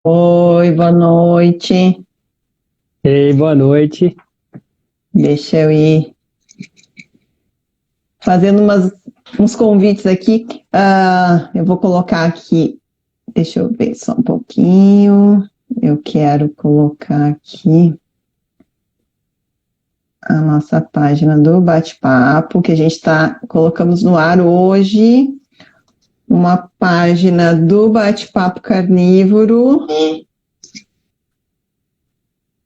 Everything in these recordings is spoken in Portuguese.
Oi, boa noite. Ei, boa noite. Deixa eu ir fazendo uns convites aqui. Eu vou colocar aqui, deixa eu ver só um pouquinho. Eu quero colocar aqui a nossa página do bate-papo, que a gente colocamos no ar hoje, uma página do bate-papo carnívoro.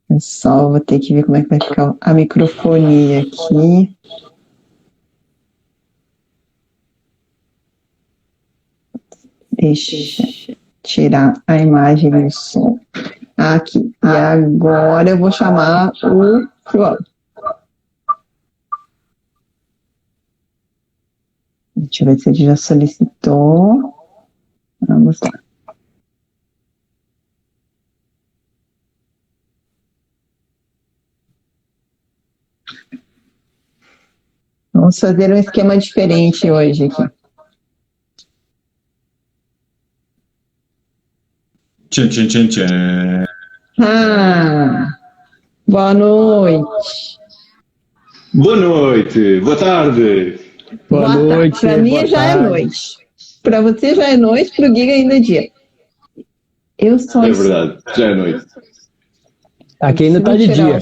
Eu só vou ter que ver como é que vai ficar a microfonia aqui. Deixa eu tirar a imagem e o som. Aqui. E agora eu vou chamar o João. Deixa eu ver se ele já solicitou. Vamos lá. Vamos fazer um esquema diferente hoje aqui. Tchan, tchan, tchan, tchan. Boa noite. Boa noite, boa tarde. Boa noite. Para mim já é noite. Para você já é noite, para o Giga ainda é dia. Eu só É verdade, já é noite. Aqui ainda está de dia.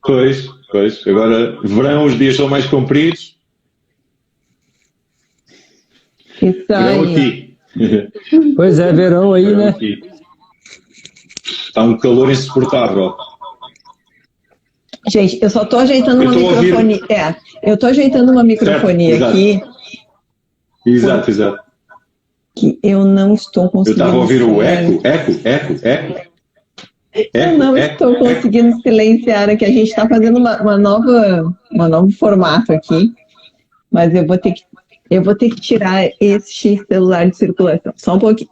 Pois. Agora, verão, os dias são mais compridos. Isso Verão aí. aqui. Pois é, verão aí, Verão né? aqui. Está um calor insuportável. Gente, eu só estou ajeitando uma microfonia. Eu estou ajeitando uma microfonia certo, aqui. Exato. Que eu não estou Eu conseguindo. estava a ouvir o eco. Eu não estou conseguindo silenciar aqui. A gente está fazendo uma novo formato aqui. Mas eu vou ter que tirar este celular de circulação. Só um pouquinho.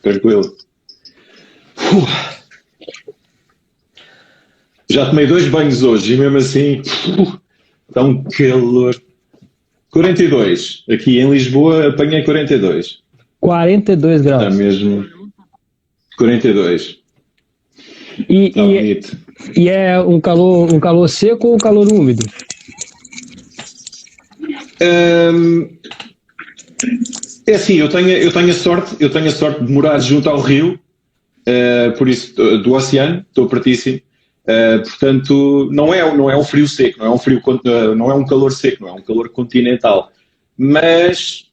Tranquilo. Já tomei 2 banhos hoje e mesmo assim está um calor. 42. Aqui em Lisboa apanhei 42. 42 graus. Está mesmo 42. Está bonito. E é um calor seco ou um calor úmido? É assim, eu tenho a sorte de morar junto ao rio, por isso, do oceano, estou pertíssimo. Portanto, não é um frio seco, não é um calor seco, não é um calor continental. Mas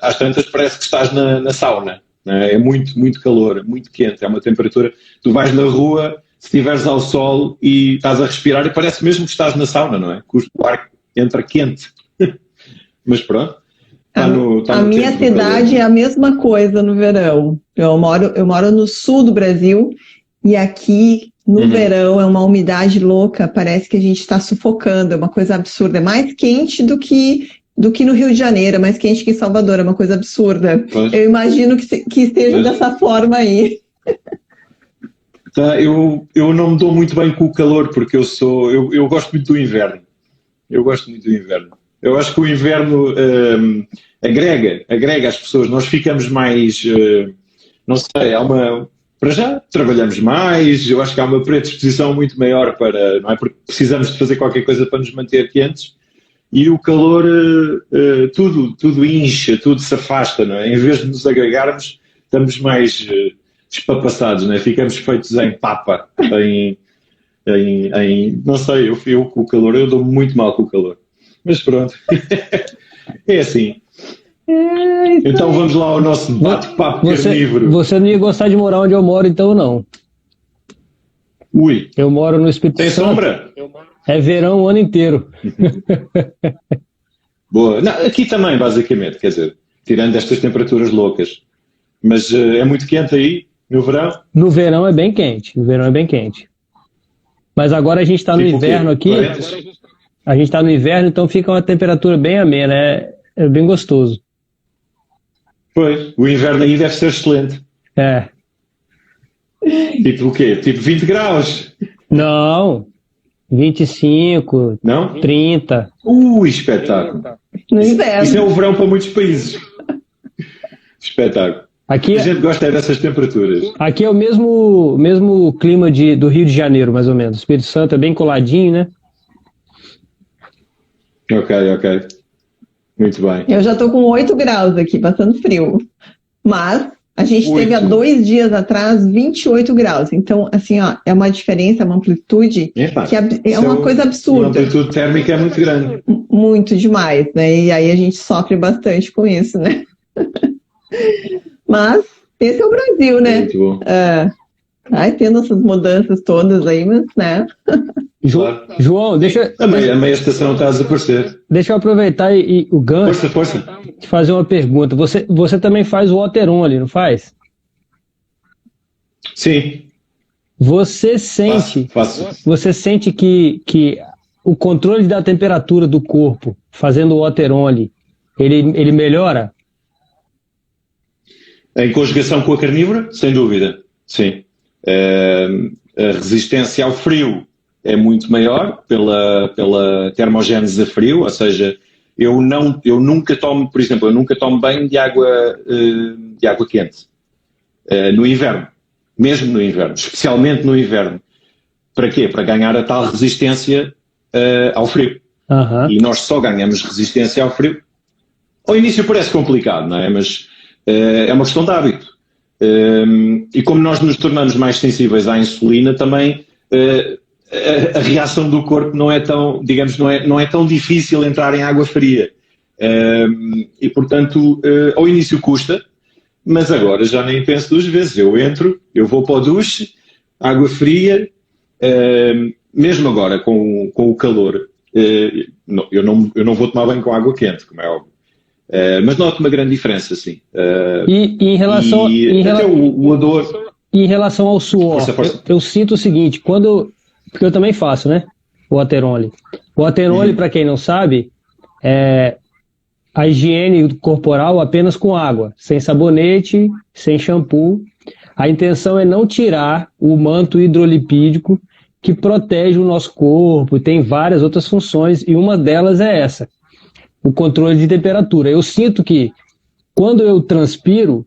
às tantas parece que estás na sauna. É muito, muito calor, muito quente, é uma temperatura. Tu vais na rua, se estiveres ao sol e estás a respirar, e parece mesmo que estás na sauna, não é? O ar entra quente. Mas pronto. A minha cidade é a mesma coisa no verão. Eu moro no sul do Brasil e aqui no verão é uma umidade louca, parece que a gente está sufocando, é uma coisa absurda. É mais quente do que no Rio de Janeiro, é mais quente que em Salvador, é uma coisa absurda. Pois. Eu imagino que esteja dessa forma aí. Eu não me dou muito bem com o calor, porque eu gosto muito do inverno. Eu acho que o inverno agrega as pessoas. Nós ficamos mais, não sei, para já trabalhamos mais, eu acho que há uma predisposição muito maior não é? Porque precisamos de fazer qualquer coisa para nos manter quentes e o calor, tudo incha, tudo se afasta, não é? Em vez de nos agregarmos, estamos mais espapassados, não é? Ficamos feitos em papa, não sei, eu com o calor, eu dou muito mal com o calor. Mas pronto, é assim. Então vamos lá ao nosso bate-papo carnívoro. Você não ia gostar de morar onde eu moro, então não. Ui. Eu moro no Espírito Santo. Tem sombra? É verão o ano inteiro. Boa. Não, aqui também, basicamente, quer dizer, tirando estas temperaturas loucas. Mas é muito quente aí, no verão? No verão é bem quente. Mas agora a gente está no inverno aqui. A gente está no inverno, então fica uma temperatura bem amena. É bem gostoso. Pois, o inverno aí deve ser excelente. É. Tipo o quê? Tipo 20 graus? Não. 25, não? 30. Espetáculo. No inverno. Isso é o verão para muitos países. Espetáculo. Aqui, a gente gosta dessas temperaturas. Aqui é o mesmo clima do Rio de Janeiro, mais ou menos. O Espírito Santo é bem coladinho, né? Ok. Muito bem. Eu já estou com 8 graus aqui, passando frio. Mas a gente teve há 2 dias atrás 28 graus. Então, assim, ó, é uma diferença, uma amplitude que é uma coisa absurda. A amplitude térmica é muito grande. Muito demais, né? E aí a gente sofre bastante com isso, né? Mas esse é o Brasil, né? Muito bom. Vai tendo essas mudanças todas aí, mas, né? João, deixa... A meia estação está a desaparecer. Deixa eu aproveitar e o gancho... Força. Te fazer uma pergunta. Você também faz o water only, não faz? Sim. Você sente... Faço. Você sente que o controle da temperatura do corpo, fazendo o water only, ele melhora? Em conjugação com a carnívora, sem dúvida, sim. A resistência ao frio é muito maior pela termogénese a frio, ou seja, eu nunca tomo, por exemplo, banho de água quente no inverno, mesmo no inverno, especialmente no inverno. Para quê? Para ganhar a tal resistência ao frio. Uhum. E nós só ganhamos resistência ao frio. Ao início parece complicado, não é? Mas é uma questão de hábito. E como nós nos tornamos mais sensíveis à insulina, também a reação do corpo não é tão, digamos, não é tão difícil entrar em água fria. E, portanto, ao início custa, mas agora já nem penso 2 vezes. Eu vou para o duche, água fria, mesmo agora com o calor. Eu não vou tomar banho com água quente, como é óbvio. Mas noto uma grande diferença, sim. E em relação o odor... Em relação ao suor, força. Eu sinto o seguinte, porque eu também faço, né? O water only. O water only, para quem não sabe, é a higiene corporal apenas com água, sem sabonete, sem shampoo. A intenção é não tirar o manto hidrolipídico que protege o nosso corpo, tem várias outras funções, e uma delas é essa, o controle de temperatura. Eu sinto que quando eu transpiro,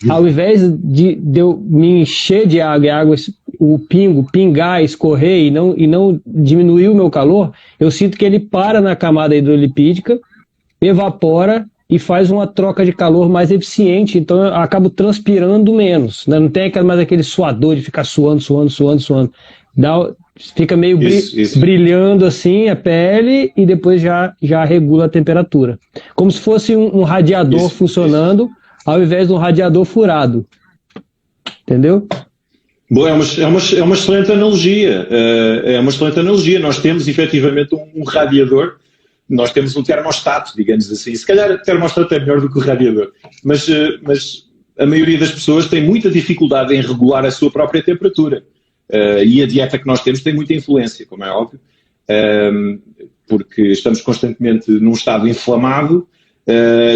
ao invés de eu me encher de água, o pingar, escorrer e não diminuir o meu calor, eu sinto que ele para na camada hidrolipídica, evapora e faz uma troca de calor mais eficiente, então eu acabo transpirando menos, né? Não tem mais aquele suador de ficar suando. Fica meio brilhando assim a pele e depois já regula a temperatura. Como se fosse um radiador funcionando ao invés de um radiador furado. Entendeu? Bom, é uma excelente analogia. Nós temos efetivamente um radiador, nós temos um termostato, digamos assim. Se calhar o termostato é melhor do que o radiador, mas a maioria das pessoas tem muita dificuldade em regular a sua própria temperatura. E a dieta que nós temos tem muita influência, como é óbvio, porque estamos constantemente num estado inflamado,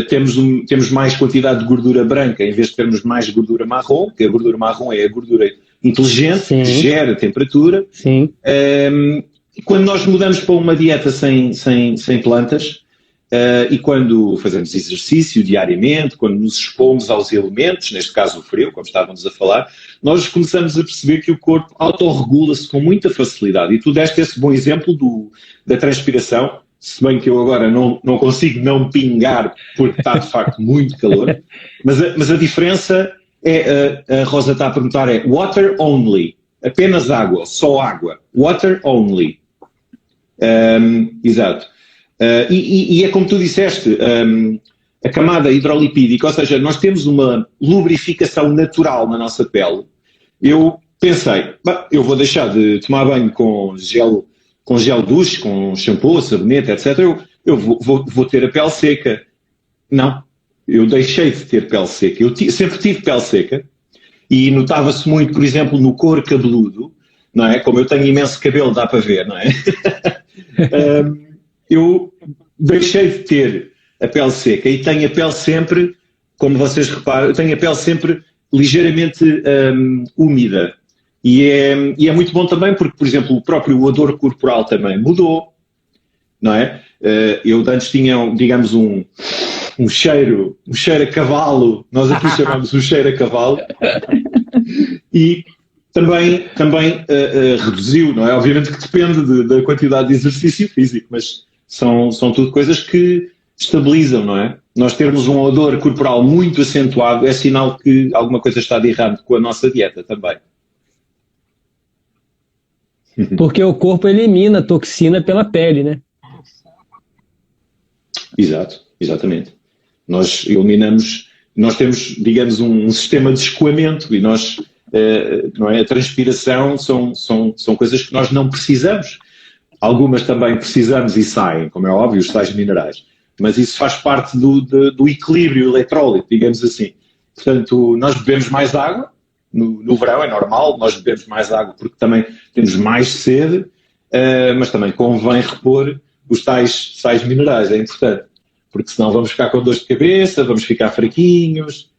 temos mais quantidade de gordura branca em vez de termos mais gordura marrom, porque a gordura marrom é a gordura inteligente, que gera temperatura. Sim. E quando nós mudamos para uma dieta sem plantas, e quando fazemos exercício diariamente, quando nos expomos aos elementos, neste caso o frio, como estávamos a falar, nós começamos a perceber que o corpo autorregula-se com muita facilidade. E tu deste esse bom exemplo da transpiração, se bem que eu agora não consigo não pingar porque está de facto muito calor, mas a diferença a Rosa está a perguntar é water only, apenas água, só água, water only. Exato. E é como tu disseste, a camada hidrolipídica, ou seja, nós temos uma lubrificação natural na nossa pele. Eu pensei, eu vou deixar de tomar banho com gel duche, com shampoo, sabonete, etc. Eu vou ter a pele seca. Não, eu deixei de ter pele seca. Eu sempre tive pele seca e notava-se muito, por exemplo, no couro cabeludo, não é? Como eu tenho imenso cabelo, dá para ver, não é? Eu deixei de ter a pele seca e tenho a pele sempre, como vocês reparam, eu tenho a pele sempre ligeiramente úmida. E é muito bom também porque, por exemplo, o próprio odor corporal também mudou, não é? Eu antes tinha, digamos, um um cheiro a cavalo, nós aqui chamamos o cheiro a cavalo, e também reduziu, não é? Obviamente que depende da quantidade de exercício físico, mas são tudo coisas que estabilizam, não é? Nós termos um odor corporal muito acentuado é sinal que alguma coisa está de errado com a nossa dieta também. Porque o corpo elimina a toxina pela pele, né? Exato, exatamente. Nós temos, digamos, um sistema de escoamento e nós, não é? A transpiração são coisas que nós não precisamos. Algumas também precisamos e saem, como é óbvio, os tais minerais. Mas isso faz parte do equilíbrio eletrólito, digamos assim. Portanto, nós bebemos mais água, no verão é normal, nós bebemos mais água porque também temos mais sede, mas também convém repor os tais minerais, é importante. Porque senão vamos ficar com dor de cabeça, vamos ficar fraquinhos.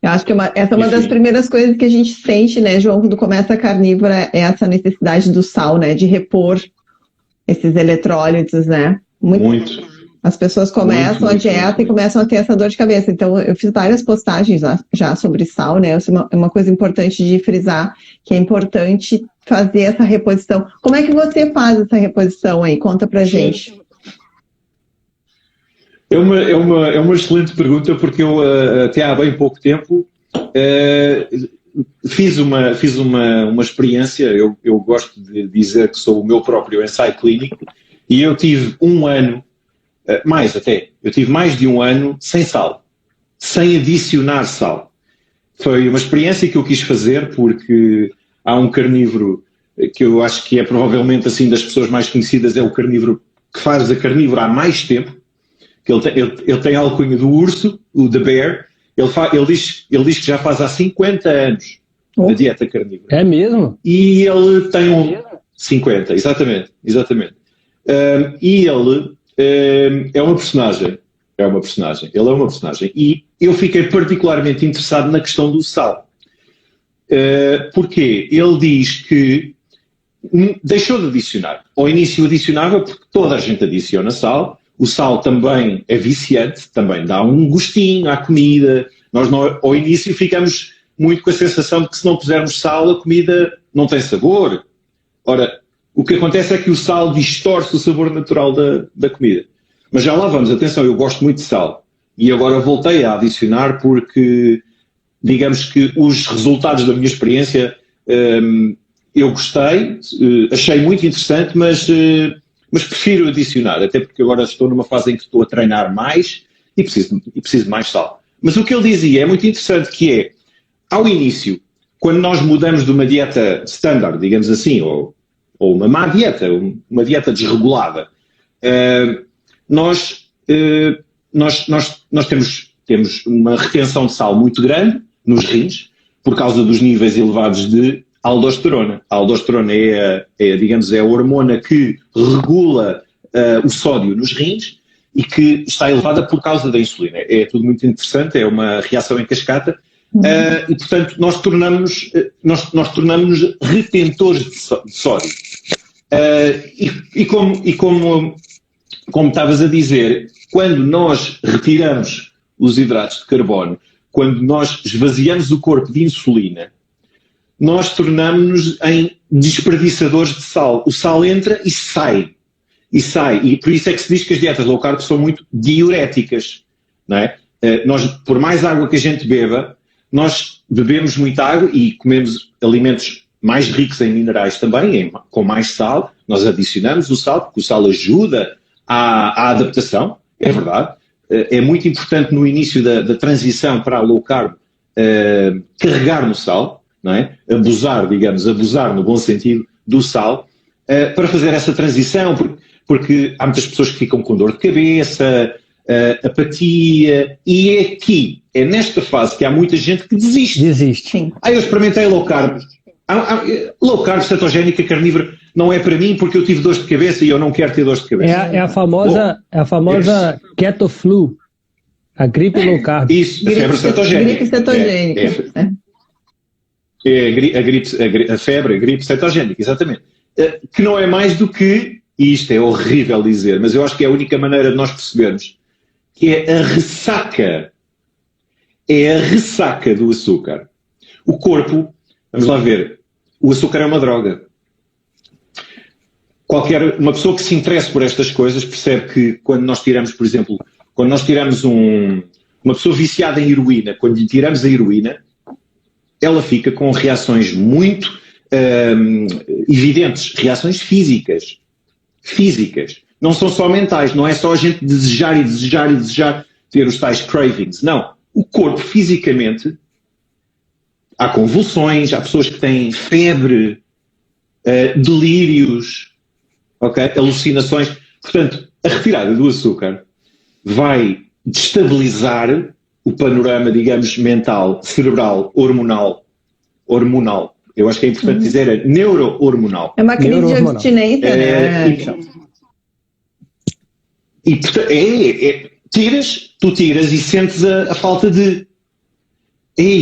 Eu acho que essa é uma das primeiras coisas que a gente sente, né, João, quando começa a carnívora, é essa necessidade do sal, né, de repor esses eletrólitos, né? Muito. As pessoas começam a dieta e começam a ter essa dor de cabeça. Então, eu fiz várias postagens já sobre sal, né? É uma coisa importante de frisar, que é importante fazer essa reposição. Como é que você faz essa reposição aí? Conta pra gente. É uma excelente pergunta, porque eu até há bem pouco tempo fiz uma experiência. Eu gosto de dizer que sou o meu próprio ensaio clínico, e eu tive um ano, eu tive mais de um ano sem sal, sem adicionar sal. Foi uma experiência que eu quis fazer porque há um carnívoro que eu acho que é provavelmente assim das pessoas mais conhecidas, é o carnívoro que faz a carnívora há mais tempo, que ele tem a alcunha do urso, o The Bear. Ele diz que já faz há 50 anos a dieta carnívora. É mesmo? E ele tem 50, exatamente. E ele é uma personagem. Ele é uma personagem. E eu fiquei particularmente interessado na questão do sal. Porquê? Ele diz que deixou de adicionar. Ao início adicionava, porque toda a gente adiciona sal. O sal também é viciante, também dá um gostinho à comida. Nós ao início ficamos muito com a sensação de que se não pusermos sal, a comida não tem sabor. Ora, o que acontece é que o sal distorce o sabor natural da comida. Mas já lá vamos, atenção, eu gosto muito de sal. E agora voltei a adicionar porque, digamos que os resultados da minha experiência, eu gostei, achei muito interessante, mas prefiro adicionar, até porque agora estou numa fase em que estou a treinar mais e preciso de mais sal. Mas o que ele dizia é muito interessante, que é, ao início, quando nós mudamos de uma dieta standard, digamos assim, ou uma má dieta, uma dieta desregulada, nós temos uma retenção de sal muito grande nos rins, por causa dos níveis elevados de aldosterona. A aldosterona digamos, é a hormona que regula o sódio nos rins e que está elevada por causa da insulina. É tudo muito interessante, é uma reação em cascata e, portanto, nós tornamos-nos retentores de sódio. Como estavas a dizer, quando nós retiramos os hidratos de carbono, quando nós esvaziamos o corpo de insulina, nós tornamos-nos em desperdiçadores de sal. O sal entra e sai. E por isso é que se diz que as dietas low carb são muito diuréticas. Não é? Por mais água que a gente beba, nós bebemos muita água e comemos alimentos mais ricos em minerais também, com mais sal. Nós adicionamos o sal, porque o sal ajuda à adaptação, é verdade. É muito importante no início da transição para a low carb carregar no sal, não é? Abusar no bom sentido do sal, para fazer essa transição, porque há muitas pessoas que ficam com dor de cabeça, apatia, e é nesta fase que há muita gente que desiste. Sim. Eu experimentei low carb. Low carb, cetogénica, carnívora, não é para mim porque eu tive dores de cabeça e eu não quero ter dores de cabeça. É a famosa keto flu, a gripe low carb. Isso, a febre cetogénica. Gripe cetogénica. A gripe cetogénica, exatamente. Que não é mais do que, e isto é horrível dizer, mas eu acho que é a única maneira de nós percebermos é a ressaca. É a ressaca do açúcar. O corpo, vamos lá ver, o açúcar é uma droga. Uma pessoa que se interesse por estas coisas percebe que quando nós tiramos, por exemplo, quando nós tiramos uma pessoa viciada em heroína, quando lhe tiramos a heroína, ela fica com reações muito evidentes, reações físicas. Físicas. Não são só mentais, não é só a gente desejar e desejar e desejar ter os tais cravings. Não. O corpo, fisicamente, há convulsões, há pessoas que têm febre, delírios, okay? Alucinações. Portanto, a retirada do açúcar vai destabilizar o panorama, digamos, mental, cerebral, hormonal. Eu acho que é importante dizer neuro-hormonal. É uma crise de abstinência, né? E tu tiras e sentes a falta de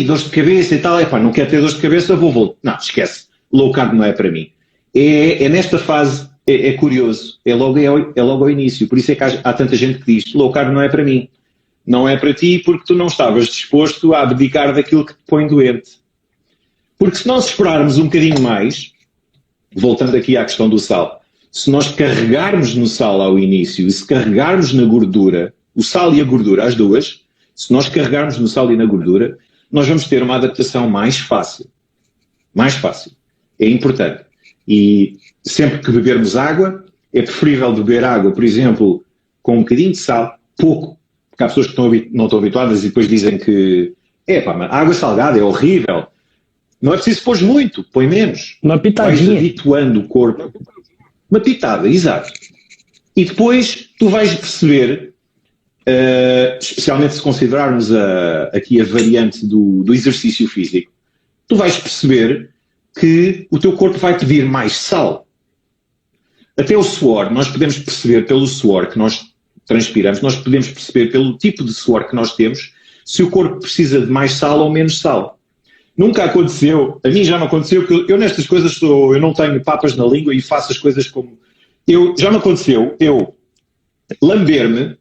dores de cabeça e tal. Epá, não quero ter dores de cabeça, vou voltar. Não, esquece. Low carb não é para mim. É nesta fase, é curioso. É logo ao início. Por isso é que há tanta gente que diz, low carb não é para mim. Não é para ti porque tu não estavas disposto a abdicar daquilo que te põe doente. Porque se nós esperarmos um bocadinho mais, voltando aqui à questão do sal, se nós carregarmos no sal ao início e se carregarmos na gordura, o sal e a gordura, as duas, se nós carregarmos no sal e na gordura, nós vamos ter uma adaptação mais fácil. Mais fácil. É importante. E sempre que bebermos água, é preferível beber água, por exemplo, com um bocadinho de sal, pouco, porque há pessoas que não estão habituadas e depois dizem que mas a água salgada é horrível. Não é preciso pôr muito, põe menos. Uma pitadinha. Vais habituando o corpo. Uma pitada, exato. E depois tu vais perceber, especialmente se considerarmos aqui a variante do exercício físico, tu vais perceber que o teu corpo vai pedir mais sal. Até o suor, nós podemos perceber pelo suor que nós transpiramos, nós podemos perceber pelo tipo de suor que nós temos, se o corpo precisa de mais sal ou menos sal. Nunca aconteceu, a mim já não aconteceu, porque eu nestas coisas eu não tenho papas na língua e faço as coisas como... Já me aconteceu eu lamber-me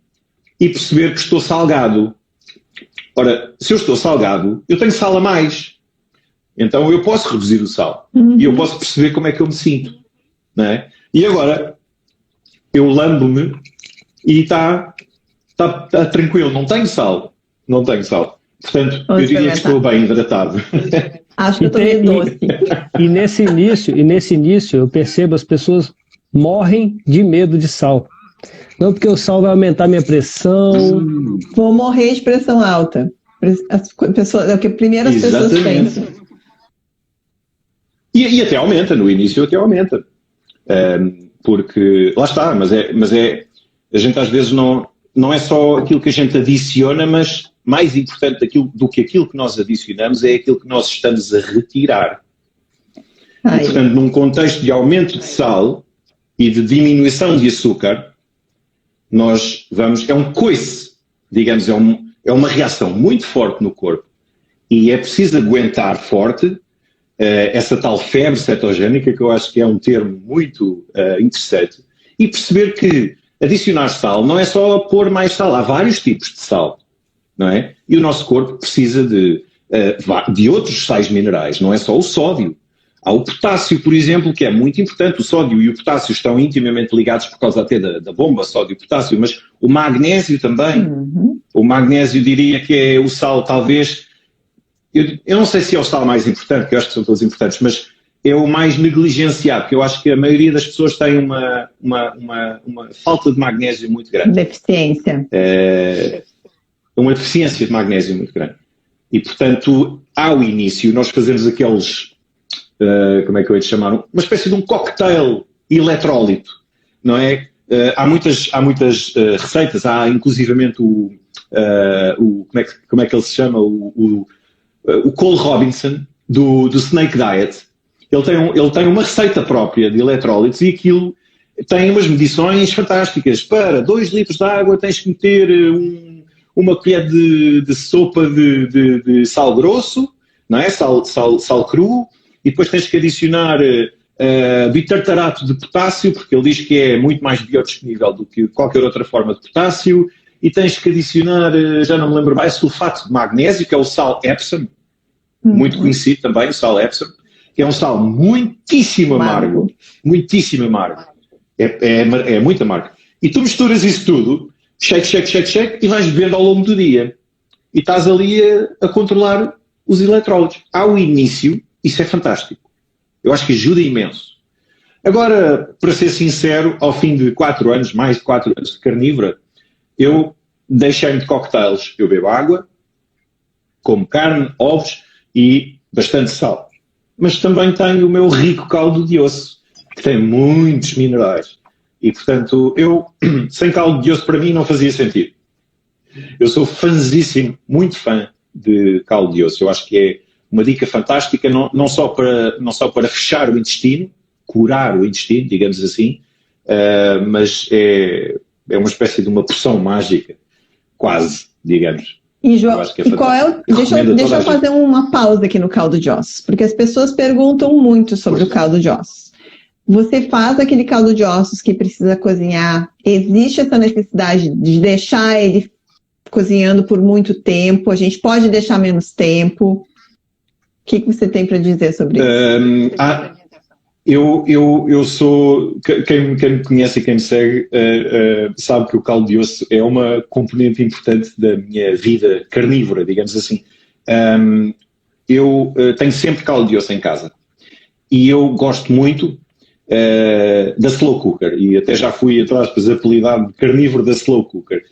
e perceber que estou salgado. Ora, se eu estou salgado, eu tenho sal a mais. Então eu posso reduzir o sal. E eu posso perceber como é que eu me sinto. Não é? E agora, eu lambo-me e está tranquilo, não tenho sal. Não tenho sal. Portanto, eu diria que estou bem hidratado. Acho que eu estou meio doce. E nesse início, eu percebo as pessoas morrem de medo de sal. Não porque o sal vai aumentar minha pressão. Vou morrer de pressão alta. É o que primeiro as pessoas pensam. E até aumenta, no início até aumenta. Porque, lá está, mas a gente às vezes não é só aquilo que a gente adiciona, mas mais importante do que aquilo que nós adicionamos é aquilo que nós estamos a retirar. E, portanto, num contexto de aumento de sal e de diminuição de açúcar, nós vamos... É um coice, digamos, é uma reação muito forte no corpo e é preciso aguentar forte essa tal febre cetogénica, que eu acho que é um termo muito interessante, e perceber que adicionar sal não é só pôr mais sal, há vários tipos de sal. Não é? E o nosso corpo precisa de outros sais minerais, não é só o sódio. Há o potássio, por exemplo, que é muito importante. O sódio e o potássio estão intimamente ligados por causa até da bomba sódio-potássio, mas o magnésio também. O magnésio diria que é o sal, talvez... Eu não sei se é o sal mais importante, porque eu acho que são todos importantes, mas é o mais negligenciado, porque eu acho que a maioria das pessoas tem uma falta de magnésio muito grande. Deficiência. Uma deficiência de magnésio muito grande. E, portanto, ao início, nós fazemos aqueles, como é que eu ia te chamar? Uma espécie de um cocktail eletrólito, não é? Há muitas receitas, há inclusivamente como é que ele se chama? O Cole Robinson, do Snake Diet. Ele tem uma receita própria de eletrólitos e aquilo tem umas medições fantásticas. Para 2 litros de água tens que meter uma colher de sopa de sal grosso, não é? Sal cru, e depois tens que adicionar bitartarato de potássio, porque ele diz que é muito mais biodisponível do que qualquer outra forma de potássio, e tens que adicionar, já não me lembro mais, sulfato de magnésio, que é o sal Epsom, muito conhecido também, o sal Epsom, que é um sal muitíssimo amargo, muitíssimo amargo. É muito amargo. E tu misturas isso tudo, shake, e vais bebendo ao longo do dia. E estás ali a controlar os eletrólitos. Ao início, isso é fantástico. Eu acho que ajuda imenso. Agora, para ser sincero, ao fim de 4 anos, mais de 4 anos de carnívora, eu deixei-me de cocktails. Eu bebo água, como carne, ovos e bastante sal. Mas também tenho o meu rico caldo de osso, que tem muitos minerais. E, portanto, sem caldo de osso, para mim, não fazia sentido. Eu sou fãzíssimo, muito fã de caldo de osso. Eu acho que é uma dica fantástica, não só para fechar o intestino, curar o intestino, digamos assim, mas é uma espécie de uma poção mágica, quase, digamos. E, João, deixa eu fazer uma pausa aqui no caldo de ossos, porque as pessoas perguntam muito sobre o caldo de ossos. Você faz aquele caldo de ossos que precisa cozinhar, existe essa necessidade de deixar ele cozinhando por muito tempo? A gente pode deixar menos tempo? O que você tem para dizer sobre isso? Eu sou, quem me conhece e quem me segue sabe que o caldo de osso é uma componente importante da minha vida carnívora, digamos assim. Eu tenho sempre caldo de osso em casa e eu gosto muito da slow cooker, e até já fui atrás para apelidado de carnívoro da slow cooker.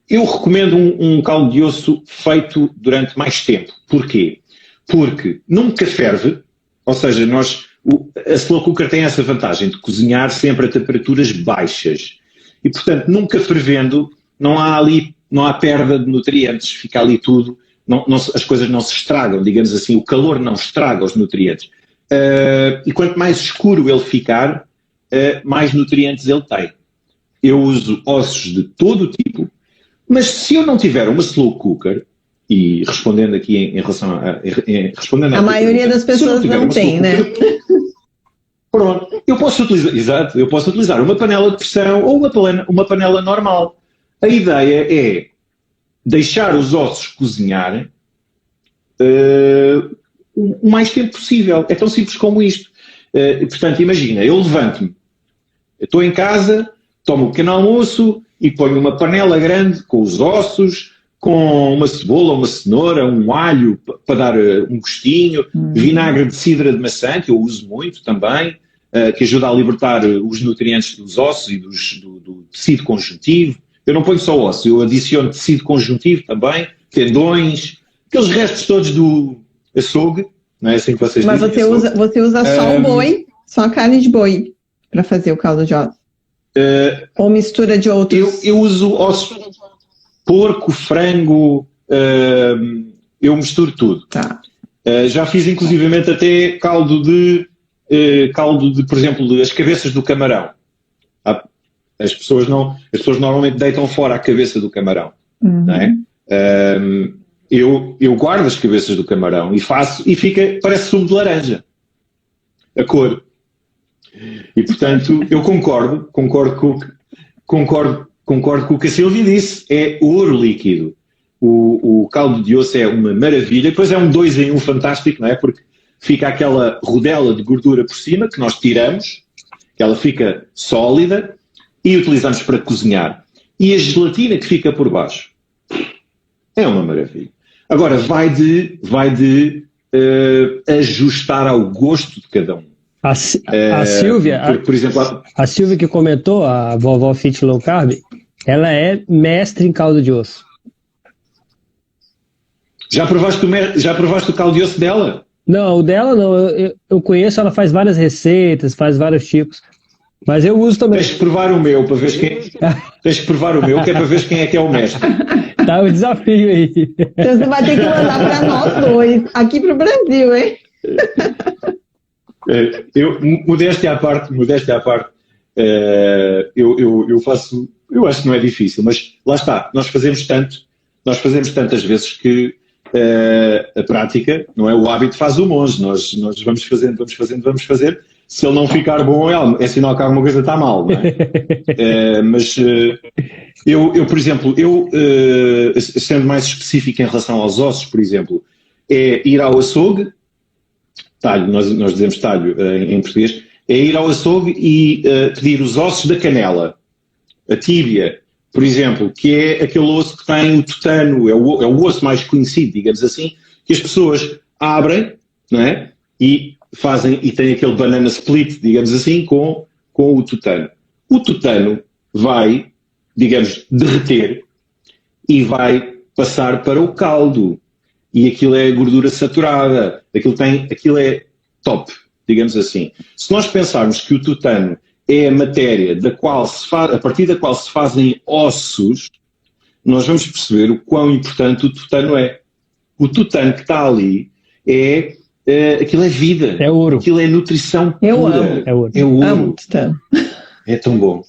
Eu recomendo um caldo de osso feito durante mais tempo. Porquê? Porque nunca ferve, ou seja, a slow cooker tem essa vantagem de cozinhar sempre a temperaturas baixas. E, portanto, nunca fervendo, não há perda de nutrientes, fica ali tudo, as coisas não se estragam, digamos assim, o calor não estraga os nutrientes. E quanto mais escuro ele ficar, mais nutrientes ele tem. Eu uso ossos de todo o tipo, mas se eu não tiver uma slow cooker, e respondendo aqui em relação a maioria das pessoas não tem, né? Pronto, eu posso utilizar uma panela de pressão ou uma panela normal. A ideia é deixar os ossos cozinhar o mais tempo possível. É tão simples como isto. Portanto, imagina, eu levanto-me, estou em casa, tomo um pequeno almoço e ponho uma panela grande com os ossos, com uma cebola, uma cenoura, um alho para dar um gostinho, vinagre de cidra de maçã, que eu uso muito também, que ajuda a libertar os nutrientes dos ossos e do tecido conjuntivo. Eu não ponho só osso, eu adiciono tecido conjuntivo também, tendões, aqueles restos todos do açougue, não é assim que vocês dizem? Mas você usa só o boi, só a carne de boi, para fazer o caldo de osso? Ou mistura de outros? Eu uso ossos, porco, frango, eu misturo tudo. Tá. Já fiz inclusivamente até caldo de, por exemplo, as cabeças do camarão. As pessoas normalmente deitam fora a cabeça do camarão, não é? Eu guardo as cabeças do camarão e faço, e parece sumo de laranja, a cor. E, portanto, eu concordo com o que a Silvia disse, é ouro líquido. O caldo de osso é uma maravilha, depois é um 2 em 1 fantástico, não é? Porque fica aquela rodela de gordura por cima, que nós tiramos, que ela fica sólida, e utilizamos para cozinhar. E a gelatina que fica por baixo. É uma maravilha. Agora, vai de ajustar ao gosto de cada um. A Silvia, por exemplo, a Silvia que comentou, a vovó Fit Low Carb, ela é mestre em caldo de osso. Já provaste o caldo de osso dela? Não, o dela não. Eu conheço, ela faz várias receitas, faz vários tipos. Mas eu uso também. Tens que provar o meu, para ver Tens que provar o meu, que é para ver quem é que é o mestre. Tá o desafio aí. Então você vai ter que mandar para nós dois, aqui para o Brasil, hein? Modéstia à parte, eu faço, eu acho que não é difícil, mas lá está, nós fazemos tantas vezes que a prática, não é? O hábito faz o monge, nós vamos fazendo, se ele não ficar bom, é sinal que alguma coisa está mal, não é? Mas eu, por exemplo, sendo mais específico em relação aos ossos, por exemplo, é ir ao açougue, talho, nós dizemos talho em português, é ir ao açougue e pedir os ossos da canela, a tíbia, por exemplo, que é aquele osso que tem o tutano, é o osso mais conhecido, digamos assim, que as pessoas abrem, não é? E têm aquele banana split, digamos assim, com o tutano. O tutano vai, digamos, derreter e vai passar para o caldo. E aquilo é gordura saturada, aquilo é top, digamos assim. Se nós pensarmos que o tutano é a matéria a partir da qual se fazem ossos, nós vamos perceber o quão importante o tutano é. O tutano que está ali aquilo é vida. É ouro. Aquilo é nutrição pura. Eu amo. É ouro. É ouro. Amo tutano. É tão bom.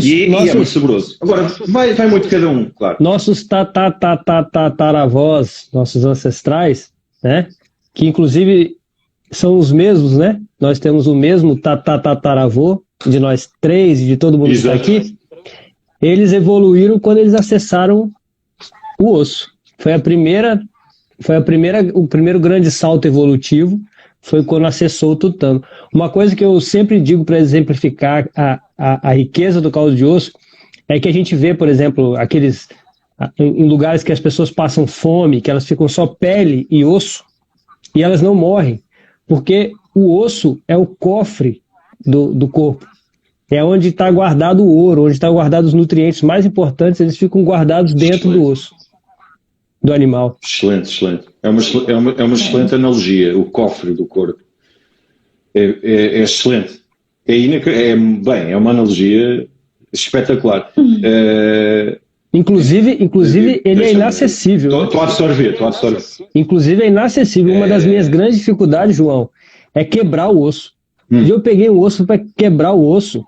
E é muito saboroso. Agora, vai muito cada um, claro. Nossos tataravós, nossos ancestrais, né? Que inclusive são os mesmos, né? Nós temos o mesmo tataravô de nós três e de todo mundo que está aqui. Eles evoluíram quando eles acessaram o osso. O primeiro grande salto evolutivo foi quando acessou o tutano. Uma coisa que eu sempre digo para exemplificar a riqueza do caldo de osso é que a gente vê, por exemplo, em lugares que as pessoas passam fome, que elas ficam só pele e osso, e elas não morrem, porque o osso é o cofre do corpo. É onde está guardado o ouro, onde está guardado os nutrientes mais importantes, eles ficam guardados dentro do osso do animal. Excelente. É uma excelente analogia, o cofre do corpo. É excelente. É uma analogia espetacular. Inclusive ele é inacessível. Estou a absorver. Inclusive é inacessível. Uma das minhas grandes dificuldades, João, é quebrar o osso. E eu peguei um osso para quebrar o osso,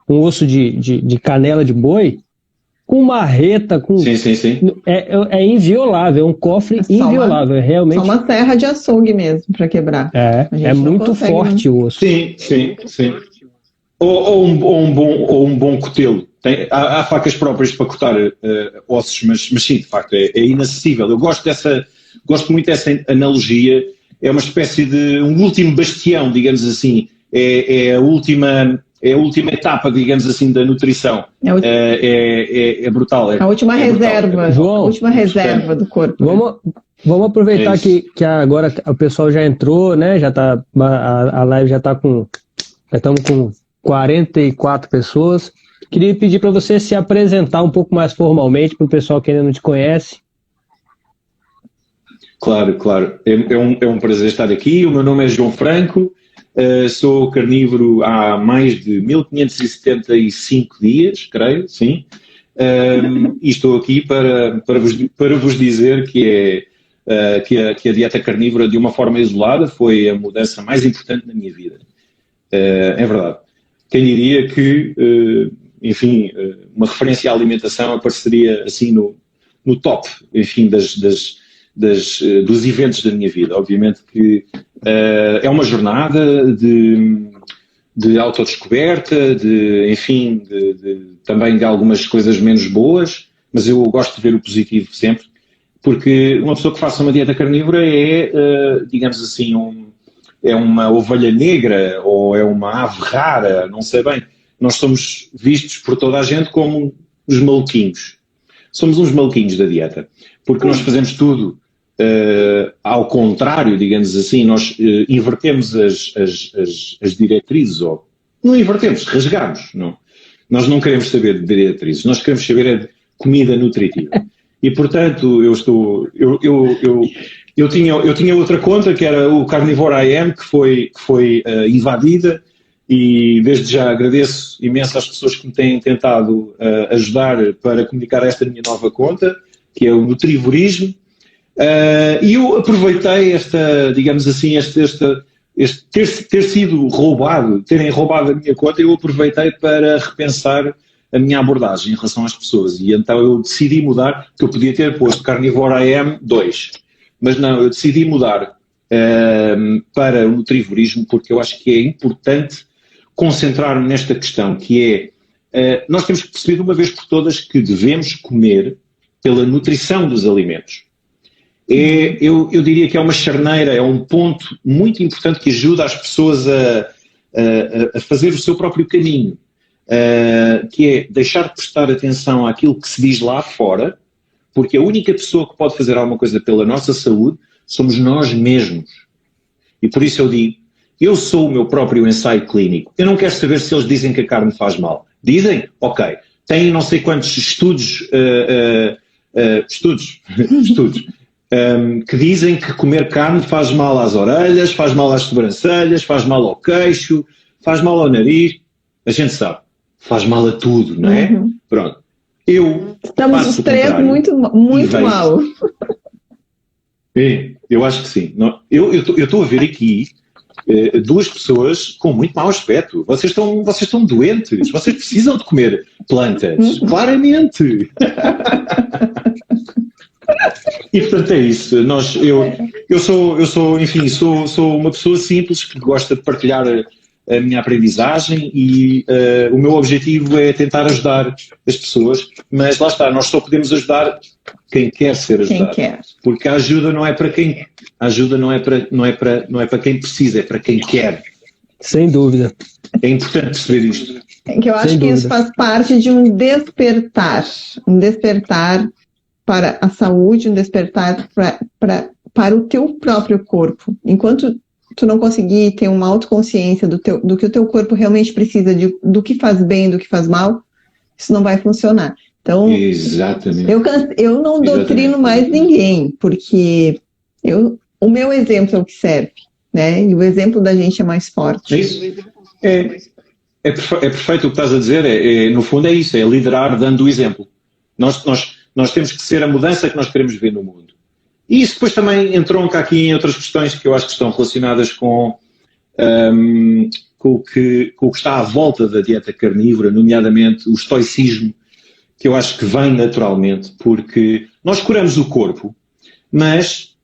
um osso de canela de boi, com marreta, com... Sim. É inviolável, é um cofre inviolável, é realmente... Só uma serra de açougue mesmo para quebrar. É muito forte o osso. Sim. Ou um bom cutelo. Há facas próprias para cortar ossos, mas sim, de facto, é inacessível. Eu gosto muito dessa analogia. É uma espécie de um último bastião, digamos assim. É a última etapa, digamos assim, da nutrição. É brutal. A última reserva. João, a última reserva do corpo. Vamos aproveitar que agora o pessoal já entrou, né? A live já está com... Já estamos com 44 pessoas. Queria pedir para você se apresentar um pouco mais formalmente para o pessoal que ainda não te conhece. Claro. É um prazer estar aqui. O meu nome é João Franco. Sou carnívoro há mais de 1575 dias, creio, sim. E estou aqui para vos dizer que a dieta carnívora, de uma forma isolada, foi a mudança mais importante na minha vida. É verdade. Quem diria que, uma referência à alimentação apareceria assim no top, enfim, dos eventos da minha vida. Obviamente que é uma jornada de autodescoberta, também de algumas coisas menos boas, mas eu gosto de ver o positivo sempre, porque uma pessoa que faça uma dieta carnívora digamos assim, é uma ovelha negra ou é uma ave rara, não sei bem. Nós somos vistos por toda a gente como os maluquinhos. Somos uns maluquinhos da dieta, porque nós fazemos tudo ao contrário, digamos assim. Nós invertemos as diretrizes, ou não invertemos, rasgamos. Não. Nós não queremos saber de diretrizes, nós queremos saber de comida nutritiva. E, portanto, eu tinha outra conta, que era o Carnivore IM, que foi invadida, e desde já agradeço imenso às pessoas que me têm tentado ajudar para comunicar esta minha nova conta, que é o Nutrivorismo. E eu aproveitei terem roubado a minha conta, eu aproveitei para repensar a minha abordagem em relação às pessoas. E então eu decidi mudar, que eu podia ter posto Carnivore IM 2. Mas não, eu decidi mudar para o nutrivorismo, porque eu acho que é importante concentrar-me nesta questão, que é, nós temos que perceber de uma vez por todas que devemos comer pela nutrição dos alimentos. Eu diria que é uma charneira, é um ponto muito importante que ajuda as pessoas a fazer o seu próprio caminho, que é deixar de prestar atenção àquilo que se diz lá fora, porque a única pessoa que pode fazer alguma coisa pela nossa saúde somos nós mesmos. E por isso eu digo, eu sou o meu próprio ensaio clínico. Eu não quero saber se eles dizem que a carne faz mal. Dizem? Ok. Têm não sei quantos estudos que dizem que comer carne faz mal às orelhas, faz mal às sobrancelhas, faz mal ao queixo, faz mal ao nariz. A gente sabe. Faz mal a tudo, não é? Uhum. Pronto. Estamos os três muito mal. Eu acho que sim. Eu estou a ver aqui duas pessoas com muito mau aspecto. Vocês estão doentes. Vocês precisam de comer plantas. Claramente. E portanto é isso. Eu sou uma pessoa simples que gosta de partilhar a minha aprendizagem e o meu objetivo é tentar ajudar as pessoas, mas lá está, nós só podemos ajudar quem quer ser ajudado. Quem quer. Porque a ajuda não é para quem quem precisa, é para quem quer. Sem dúvida. É importante perceber isto. Eu acho que isso faz parte de um despertar para a saúde, um despertar para o teu próprio corpo. Enquanto tu não conseguir ter uma autoconsciência do que o teu corpo realmente precisa, do que faz bem e do que faz mal, isso não vai funcionar. Então, exatamente. Eu não doutrino mais ninguém, porque o meu exemplo é o que serve, né? E o exemplo da gente é mais forte. É isso. É perfeito o que estás a dizer. No fundo é isso, é liderar dando o exemplo. Nós temos que ser a mudança que nós queremos ver no mundo. E isso depois também entronca aqui em outras questões que eu acho que estão relacionadas com o que está à volta da dieta carnívora, nomeadamente o estoicismo, que eu acho que vem naturalmente, porque nós curamos o corpo, mas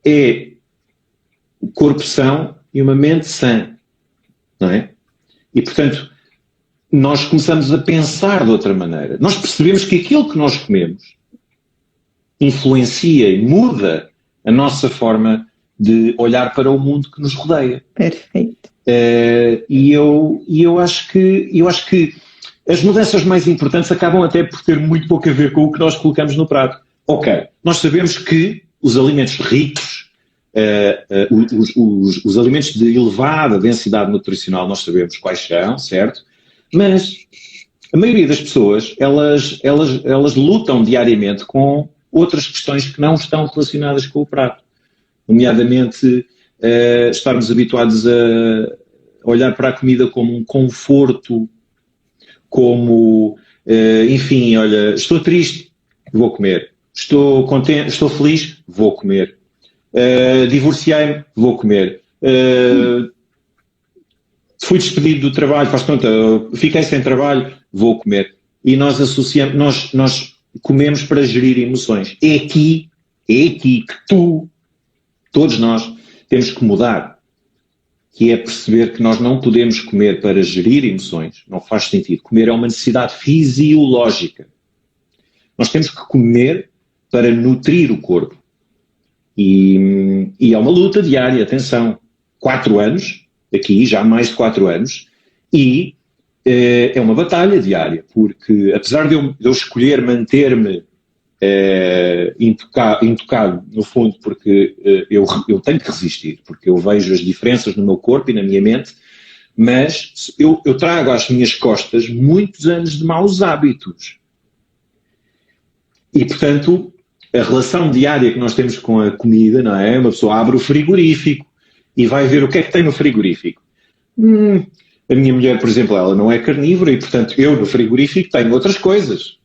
é o corpo são e uma mente sã, não é? E, portanto, nós começamos a pensar de outra maneira. Nós percebemos que aquilo que nós comemos influencia e muda a nossa forma de olhar para o mundo que nos rodeia. Perfeito. E eu acho que as mudanças mais importantes acabam até por ter muito pouco a ver com o que nós colocamos no prato. Ok, nós sabemos que os alimentos ricos, os alimentos de elevada densidade nutricional, nós sabemos quais são, certo? Mas a maioria das pessoas, elas lutam diariamente com outras questões que não estão relacionadas com o prato. Nomeadamente, estarmos habituados a olhar para a comida como um conforto, como, enfim, olha, estou triste, vou comer. Estou contente, estou feliz, vou comer. Divorciei-me, vou comer. Fui despedido do trabalho, faz conta, fiquei sem trabalho, vou comer. E nós associamos, nós comemos para gerir emoções. É aqui que todos nós, temos que mudar. Que é perceber que nós não podemos comer para gerir emoções. Não faz sentido. Comer é uma necessidade fisiológica. Nós temos que comer para nutrir o corpo. E é uma luta diária, atenção. 4 anos, aqui já há mais de 4 anos, e é uma batalha diária, porque apesar de eu escolher manter-me intocado, no fundo, porque eu tenho que resistir, porque eu vejo as diferenças no meu corpo e na minha mente, mas eu trago às minhas costas muitos anos de maus hábitos. E, portanto, a relação diária que nós temos com a comida, não é? Uma pessoa abre o frigorífico e vai ver o que é que tem no frigorífico. A minha mulher, por exemplo, ela não é carnívora e, portanto, eu no frigorífico tenho outras coisas.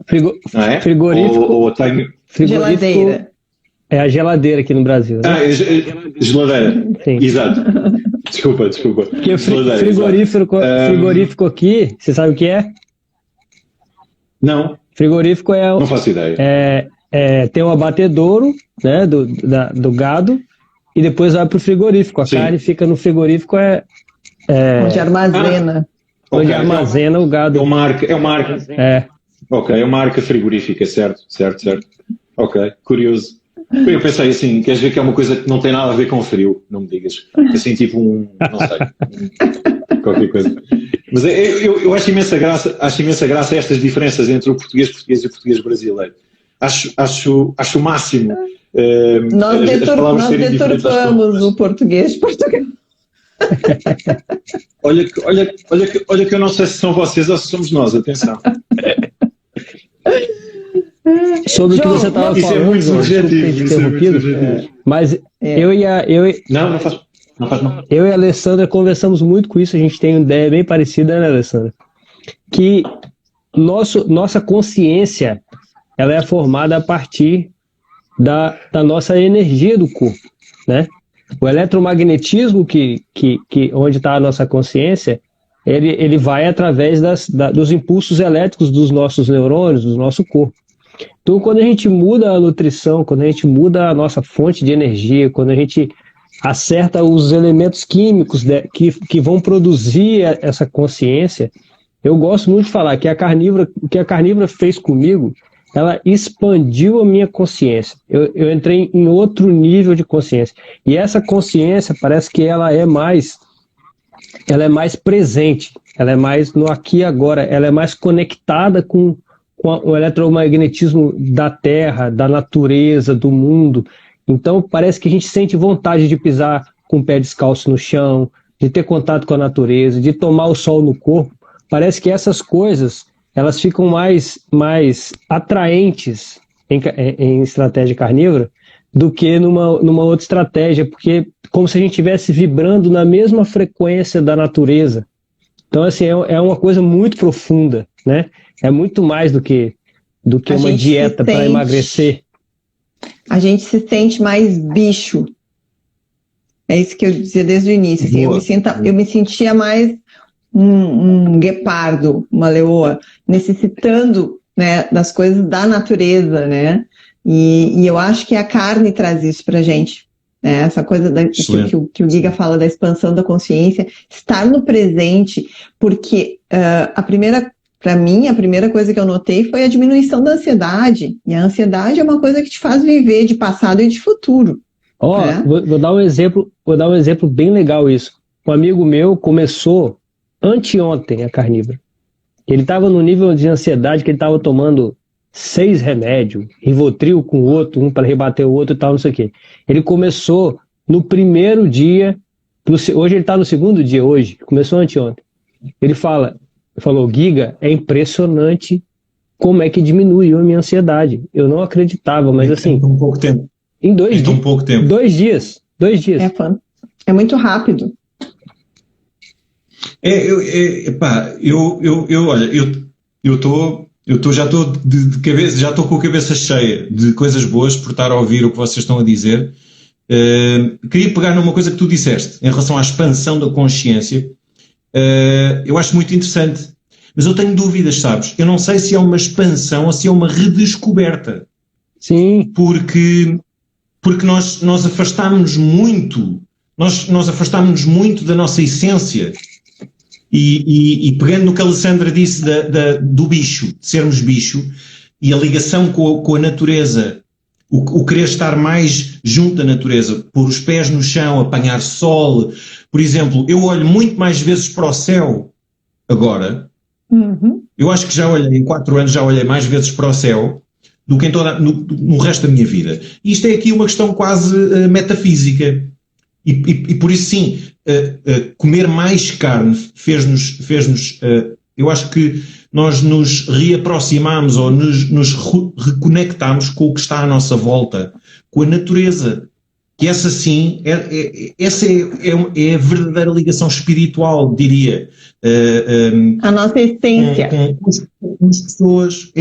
Não é? Frigorífico. Ou tenho... Geladeira. É a geladeira aqui no Brasil. Né? Geladeira. Sim. Exato. Desculpa. Porque frigorífico aqui, você sabe o que é? Não. Frigorífico não faço ideia. Tem um abatedouro, né, do gado, e depois vai para o frigorífico. A carne fica no frigorífico, onde armazena. Onde armazena o gado. É uma arca. Ok, é uma arca frigorífica, certo. Ok, curioso. Eu pensei assim, queres ver que é uma coisa que não tem nada a ver com frio? Não me digas. Assim, tipo não sei, qualquer coisa. Mas eu acho imensa graça estas diferenças entre o português português e o português brasileiro. Acho o máximo. Nós deturpamos o português português. Olha que eu não sei se são vocês ou se somos nós, atenção. Sobre o que você estava falando, isso é muito subjetivo. Mas Não faz mal. Eu e a Alessandra conversamos muito com isso, a gente tem uma ideia bem parecida, né, Alessandra? Que nossa consciência, ela é formada a partir da nossa energia do corpo, né? O eletromagnetismo onde está a nossa consciência, ele vai através dos impulsos elétricos dos nossos neurônios, do nosso corpo. Então, quando a gente muda a nutrição, quando a gente muda a nossa fonte de energia, quando a gente acerta os elementos químicos que vão produzir essa consciência, eu gosto muito de falar que o que a carnívora fez comigo, ela expandiu a minha consciência. Eu entrei em outro nível de consciência. E essa consciência parece que ela é mais presente, ela é mais no aqui e agora, ela é mais conectada com o eletromagnetismo da terra, da natureza, do mundo. Então parece que a gente sente vontade de pisar com o pé descalço no chão, de ter contato com a natureza, de tomar o sol no corpo. Parece que essas coisas elas ficam mais atraentes em estratégia carnívora do que numa outra estratégia, porque como se a gente estivesse vibrando na mesma frequência da natureza. Então, assim, é uma coisa muito profunda, né? É muito mais do que uma dieta para emagrecer. A gente se sente mais bicho. É isso que eu dizia desde o início. Assim, eu me sentia mais um guepardo, uma leoa, necessitando, né, das coisas da natureza, né? E eu acho que a carne traz isso pra gente, né? Essa coisa que o Giga fala da expansão da consciência, estar no presente, porque para mim, a primeira coisa que eu notei foi a diminuição da ansiedade. E a ansiedade é uma coisa que te faz viver de passado e de futuro. Né? Vou dar um exemplo bem legal isso. Um amigo meu começou anteontem a carnívora. Ele estava no nível de ansiedade que ele estava tomando 6 remédios, Rivotril com o outro, um para rebater o outro e tal, não sei o quê. Ele começou no primeiro dia, hoje ele está no segundo dia, começou anteontem. Ele falou, Giga, é impressionante como é que diminuiu a minha ansiedade. Eu não acreditava, mas assim... Em pouco tempo. Em 2 dias. Pouco tempo. 2 dias. 2 dias. É muito rápido. Já estou de cabeça, já estou com a cabeça cheia de coisas boas por estar a ouvir o que vocês estão a dizer. Queria pegar numa coisa que tu disseste em relação à expansão da consciência. Eu acho muito interessante, mas eu tenho dúvidas, sabes? Eu não sei se é uma expansão ou se é uma redescoberta. Sim. Porque nós afastámos-nos muito, nós afastámos-nos muito da nossa essência. E pegando no que a Alessandra disse do bicho, de sermos bicho, e a ligação com a natureza, o querer estar mais junto da natureza, pôr os pés no chão, apanhar sol. Por exemplo, eu olho muito mais vezes para o céu agora. Uhum. Eu acho que em 4 anos já olhei mais vezes para o céu do que no resto da minha vida. E isto é aqui uma questão quase metafísica. E por isso sim, comer mais carne fez-nos eu acho que nós nos reaproximamos ou nos reconectamos com o que está à nossa volta, com a natureza, que essa sim essa é a verdadeira ligação espiritual, diria. A nossa essência. Com as pessoas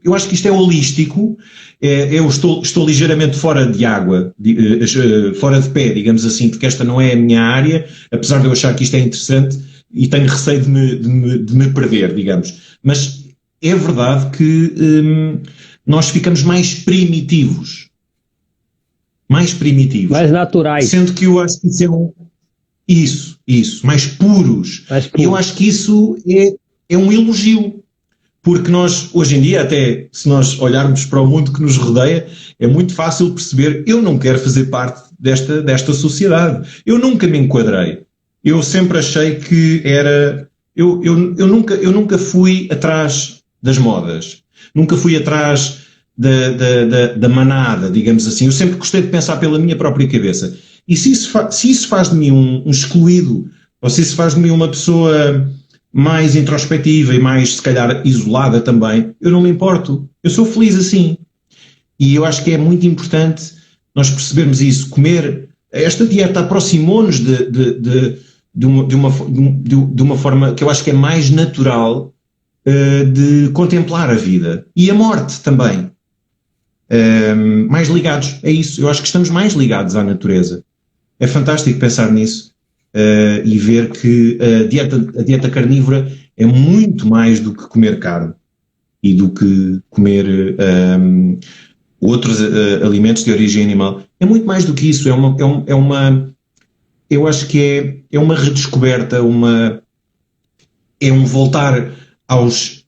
eu acho que isto é holístico. Eu estou ligeiramente fora de água, fora de pé, digamos assim, porque esta não é a minha área, apesar de eu achar que isto é interessante e tenho receio de me perder, digamos. Mas é verdade que nós ficamos mais primitivos. mais primitivos. Mais naturais. Sendo que eu acho que isso, mais puros. E eu acho que isso é um elogio. Porque nós, hoje em dia, até se nós olharmos para o mundo que nos rodeia, é muito fácil perceber, eu não quero fazer parte desta sociedade. Eu nunca me enquadrei. Eu sempre achei que era... Eu nunca fui atrás das modas. Nunca fui atrás da manada, digamos assim. Eu sempre gostei de pensar pela minha própria cabeça. E se isso faz de mim um excluído, ou se isso faz de mim uma pessoa mais introspectiva e mais, se calhar, isolada também, eu não me importo. Eu sou feliz assim. E eu acho que é muito importante nós percebermos isso. Esta dieta aproximou-nos de uma forma que eu acho que é mais natural de contemplar a vida. E a morte também. Mais ligados, é isso. Eu acho que estamos mais ligados à natureza. É fantástico pensar nisso. E ver que a dieta carnívora é muito mais do que comer carne e do que comer outros alimentos de origem animal. É muito mais do que isso. Eu acho que é uma redescoberta, é um voltar aos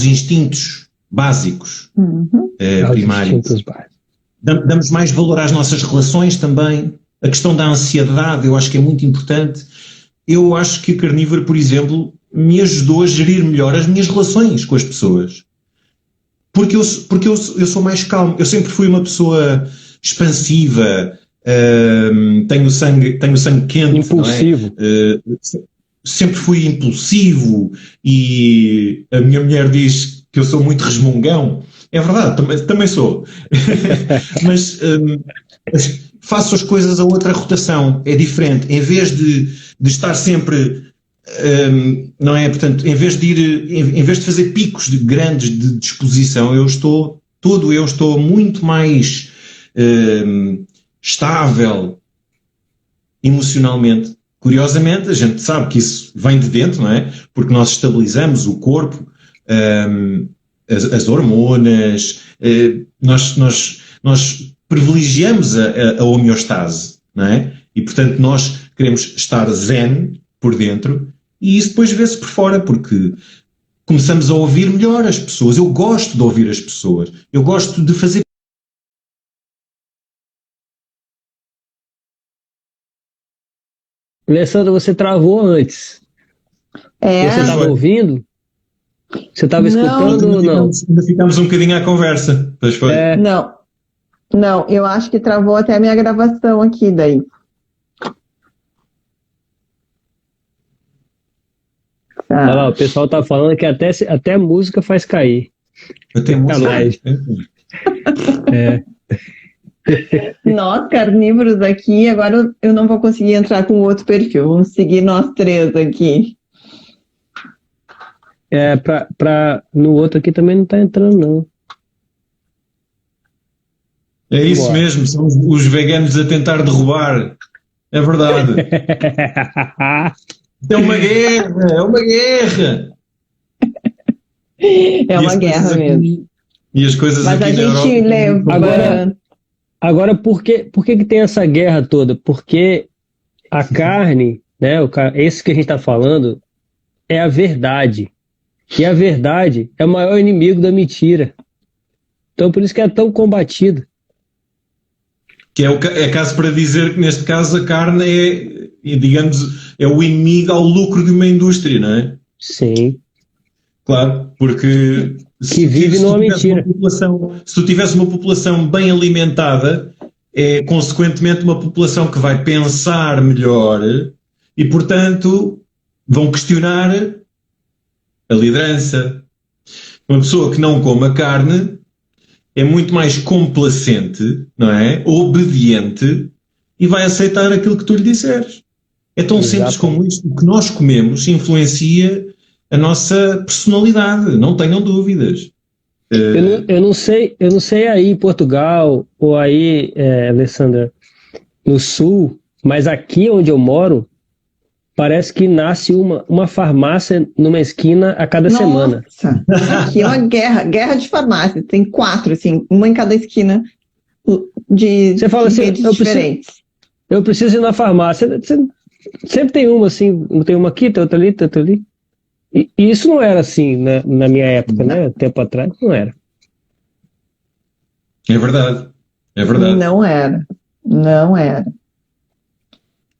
instintos básicos, primários. Damos mais valor às nossas relações também. A questão da ansiedade, eu acho que é muito importante. Eu acho que a carnívora, por exemplo, me ajudou a gerir melhor as minhas relações com as pessoas. Porque eu sou mais calmo. Eu sempre fui uma pessoa expansiva, tenho sangue quente. Impulsivo. Não é? Sempre fui impulsivo e a minha mulher diz que eu sou muito resmungão. É verdade, também sou. Mas... faço as coisas a outra rotação, é diferente. Em vez de estar sempre, não é? Portanto, em vez de fazer picos grandes de disposição, eu estou muito mais estável emocionalmente. Curiosamente, a gente sabe que isso vem de dentro, não é? Porque nós estabilizamos o corpo, as hormonas, nós privilegiamos a homeostase, não é? E, portanto, nós queremos estar zen por dentro e isso depois vê-se por fora, porque começamos a ouvir melhor as pessoas. Eu gosto de ouvir as pessoas. Eu gosto de fazer... Alessandra, você travou antes. Você estava ouvindo? Você estava escutando ou não? Ainda ficamos um bocadinho à conversa. Pois foi. Não, eu acho que travou até a minha gravação aqui daí. Olha lá, o pessoal tá falando que até música faz cair. Até música. Nós, carnívoros aqui, agora eu não vou conseguir entrar com outro perfil. Vamos seguir nós três aqui. No outro aqui também não tá entrando, não. É isso Boa. Mesmo, são os veganos a tentar derrubar. É verdade. É uma guerra, é uma guerra. É uma guerra mesmo. E as coisas Mas aqui a gente leva... Agora, por que tem essa guerra toda? Porque a carne, né, esse que a gente está falando, é a verdade. E a verdade é o maior inimigo da mentira. Então, por isso que é tão combatido. Que é caso para dizer que, neste caso, a carne digamos, é o inimigo ao lucro de uma indústria, não é? Sim. Claro, porque... Que vive numa mentira. Se tu tivesse uma população bem alimentada, é, consequentemente, uma população que vai pensar melhor e, portanto, vão questionar a liderança. Uma pessoa que não come a carne é muito mais complacente, não é? Obediente e vai aceitar aquilo que tu lhe disseres. É tão simples como isto. O que nós comemos influencia a nossa personalidade, não tenham dúvidas. Eu não sei aí em Portugal ou aí, Alessandra, no sul, mas aqui onde eu moro, parece que nasce uma farmácia numa esquina a cada semana. Aqui é uma guerra de farmácia, tem 4, assim, uma em cada esquina. de Você fala assim, redes diferentes. Eu preciso ir na farmácia. Sempre tem uma assim, tem uma aqui, tem outra ali, tem outra ali. E isso não era assim na minha época, né? Tempo atrás, não era. É verdade. É verdade. Não era. Não era.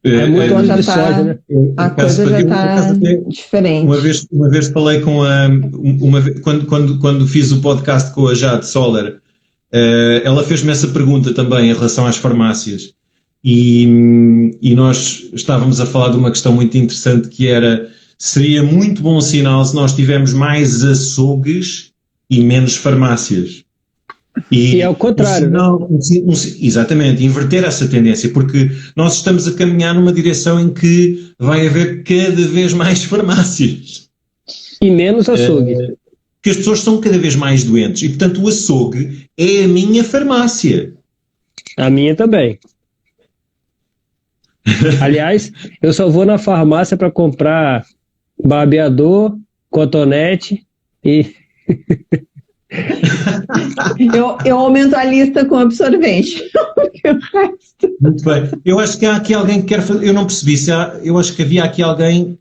É muito óleo de soja, né? A coisa já está diferente. Uma vez falei com quando fiz o podcast com a Jade Soller, ela fez-me essa pergunta também em relação às farmácias. E nós estávamos a falar de uma questão muito interessante que era: seria muito bom sinal se nós tivermos mais açougues e menos farmácias. E é o contrário, né? Exatamente, inverter essa tendência, porque nós estamos a caminhar numa direção em que vai haver cada vez mais farmácias. E menos açougue. Porque as pessoas são cada vez mais doentes e, portanto, o açougue é a minha farmácia. A minha também. Aliás, eu só vou na farmácia para comprar barbeador, cotonete e... Eu aumento a lista com absorvente. Muito bem. Eu acho que há aqui alguém que quer fazer... Eu não percebi se há... Eu acho que havia aqui alguém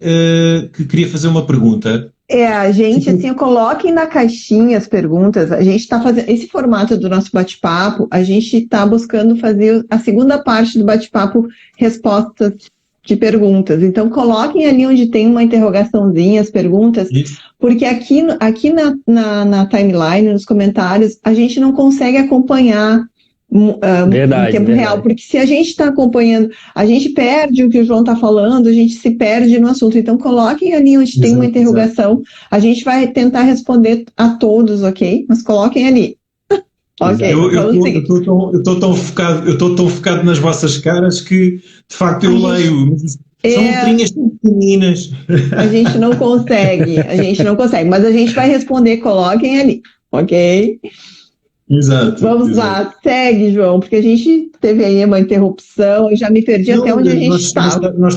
que queria fazer uma pergunta. A gente, assim, coloquem na caixinha as perguntas. A gente está fazendo esse formato do nosso bate-papo, a gente está buscando fazer a segunda parte do bate-papo, respostas de perguntas. Então, coloquem ali onde tem uma interrogaçãozinha, as perguntas, porque aqui na timeline, nos comentários, a gente não consegue acompanhar em tempo real, porque se a gente está acompanhando, a gente perde o que o João está falando, a gente se perde no assunto. Então, coloquem ali onde tem uma interrogação, a gente vai tentar responder a todos, ok? Mas coloquem ali. Ok, eu estou tão focado nas vossas caras que, de facto, eu leio. São letrinhas tão pequeninas. A gente não consegue, mas a gente vai responder, coloquem ali, ok? Exato. Vamos lá, segue, João, porque a gente teve aí uma interrupção, eu já me perdi até onde a gente estava. Nós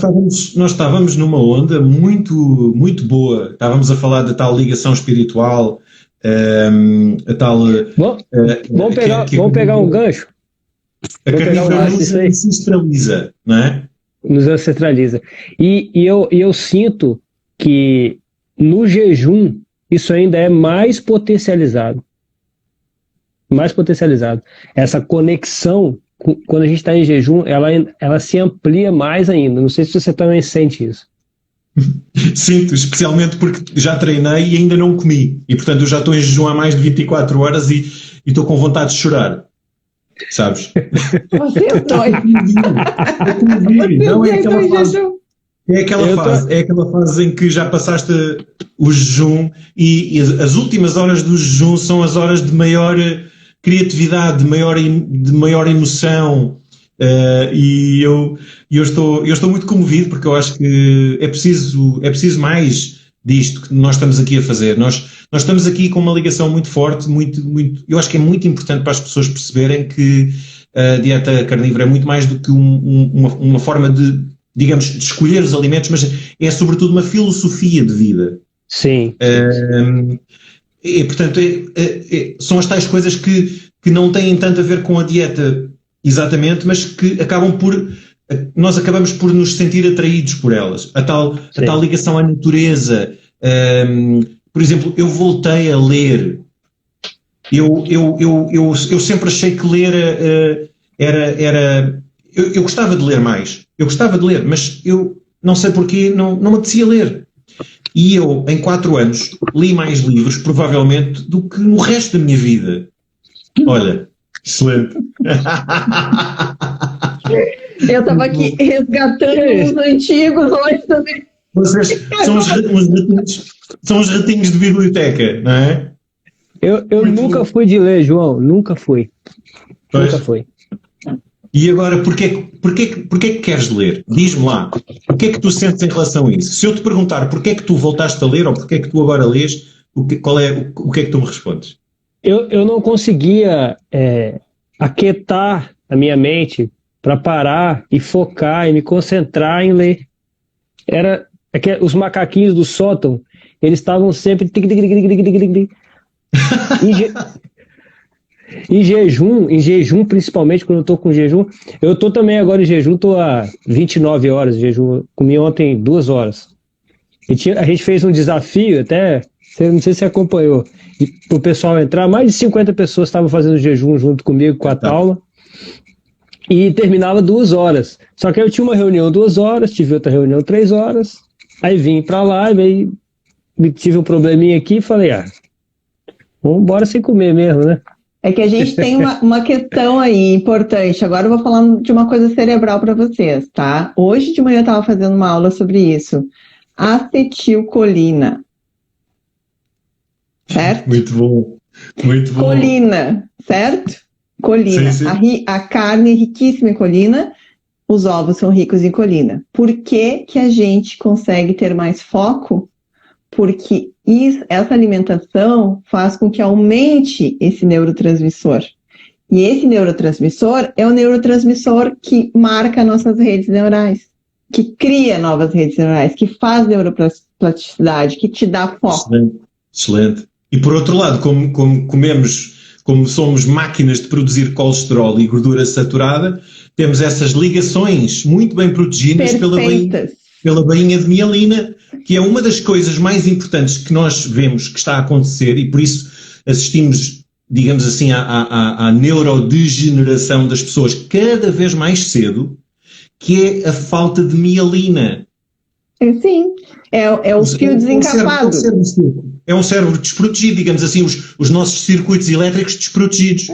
estávamos numa onda muito, muito boa, estávamos a falar da tal ligação espiritual, a tal... Vamos pegar um gancho? A carnívora nos ancestraliza, não é? Nos ancestraliza. E eu sinto que no jejum isso ainda é mais potencializado. Essa conexão, quando a gente está em jejum, ela se amplia mais ainda. Não sei se você também sente isso. Sinto, especialmente porque já treinei e ainda não comi. E, portanto, eu já estou em jejum há mais de 24 horas e estou com vontade de chorar. Sabes? Você é doido. Não é aquela fase. É aquela fase em que já passaste o jejum e as últimas horas do jejum são as horas de maior criatividade, de maior emoção, e eu estou muito comovido porque eu acho que é preciso mais disto que nós estamos aqui a fazer. Nós estamos aqui com uma ligação muito forte, eu acho que é muito importante para as pessoas perceberem que a dieta carnívora é muito mais do que uma forma de, digamos, de escolher os alimentos, mas é sobretudo uma filosofia de vida. Sim. E, portanto, são as tais coisas que não têm tanto a ver com a dieta exatamente, mas que nós acabamos por nos sentir atraídos por elas. A tal ligação à natureza. Por exemplo, eu voltei a ler. Eu sempre achei que ler era... Eu gostava de ler mais. Eu gostava de ler, mas eu não sei porquê, não me apetecia ler. E eu, em 4 anos, li mais livros, provavelmente, do que no resto da minha vida. Olha, excelente. Eu estava aqui resgatando os antigos hoje também. Vocês são os ratinhos de biblioteca, não é? Eu nunca fui de ler, João. Nunca fui. Pois. Nunca fui. E agora, porquê que queres ler? Diz-me lá, o que é que tu sentes em relação a isso? Se eu te perguntar porquê é que tu voltaste a ler ou porquê é que tu agora lês, o que é que tu me respondes? Eu não conseguia aquietar a minha mente para parar e focar e me concentrar em ler. Os macaquinhos do sótão, eles estavam sempre Em jejum, principalmente quando eu tô com jejum, eu tô também agora em jejum, tô há 29 horas de jejum, comi ontem 2 horas. A gente fez um desafio, até, não sei se você acompanhou, para o pessoal entrar, mais de 50 pessoas estavam fazendo jejum junto comigo, com a Thalma, e terminava 2 horas. Só que eu tinha uma reunião 2 horas, tive outra reunião 3 horas, aí vim para lá, aí tive um probleminha aqui e falei, vamos embora sem comer mesmo, né? É que a gente tem uma questão aí importante. Agora eu vou falar de uma coisa cerebral para vocês, tá? Hoje de manhã eu estava fazendo uma aula sobre isso. Acetilcolina. Certo? Muito bom. Colina, certo? Colina. Sim. A carne é riquíssima em colina, os ovos são ricos em colina. Por que a gente consegue ter mais foco? Porque essa alimentação faz com que aumente esse neurotransmissor. E esse neurotransmissor é o neurotransmissor que marca nossas redes neurais, que cria novas redes neurais, que faz neuroplasticidade, que te dá foco. Excelente. E por outro lado, como somos máquinas de produzir colesterol e gordura saturada, temos essas ligações muito bem protegidas pela bainha de mielina, que é uma das coisas mais importantes que nós vemos que está a acontecer, e por isso assistimos, digamos assim, à neurodegeneração das pessoas cada vez mais cedo, que é a falta de mielina. Sim, é o fio desencapado. É um cérebro desprotegido, digamos assim, os nossos circuitos elétricos desprotegidos.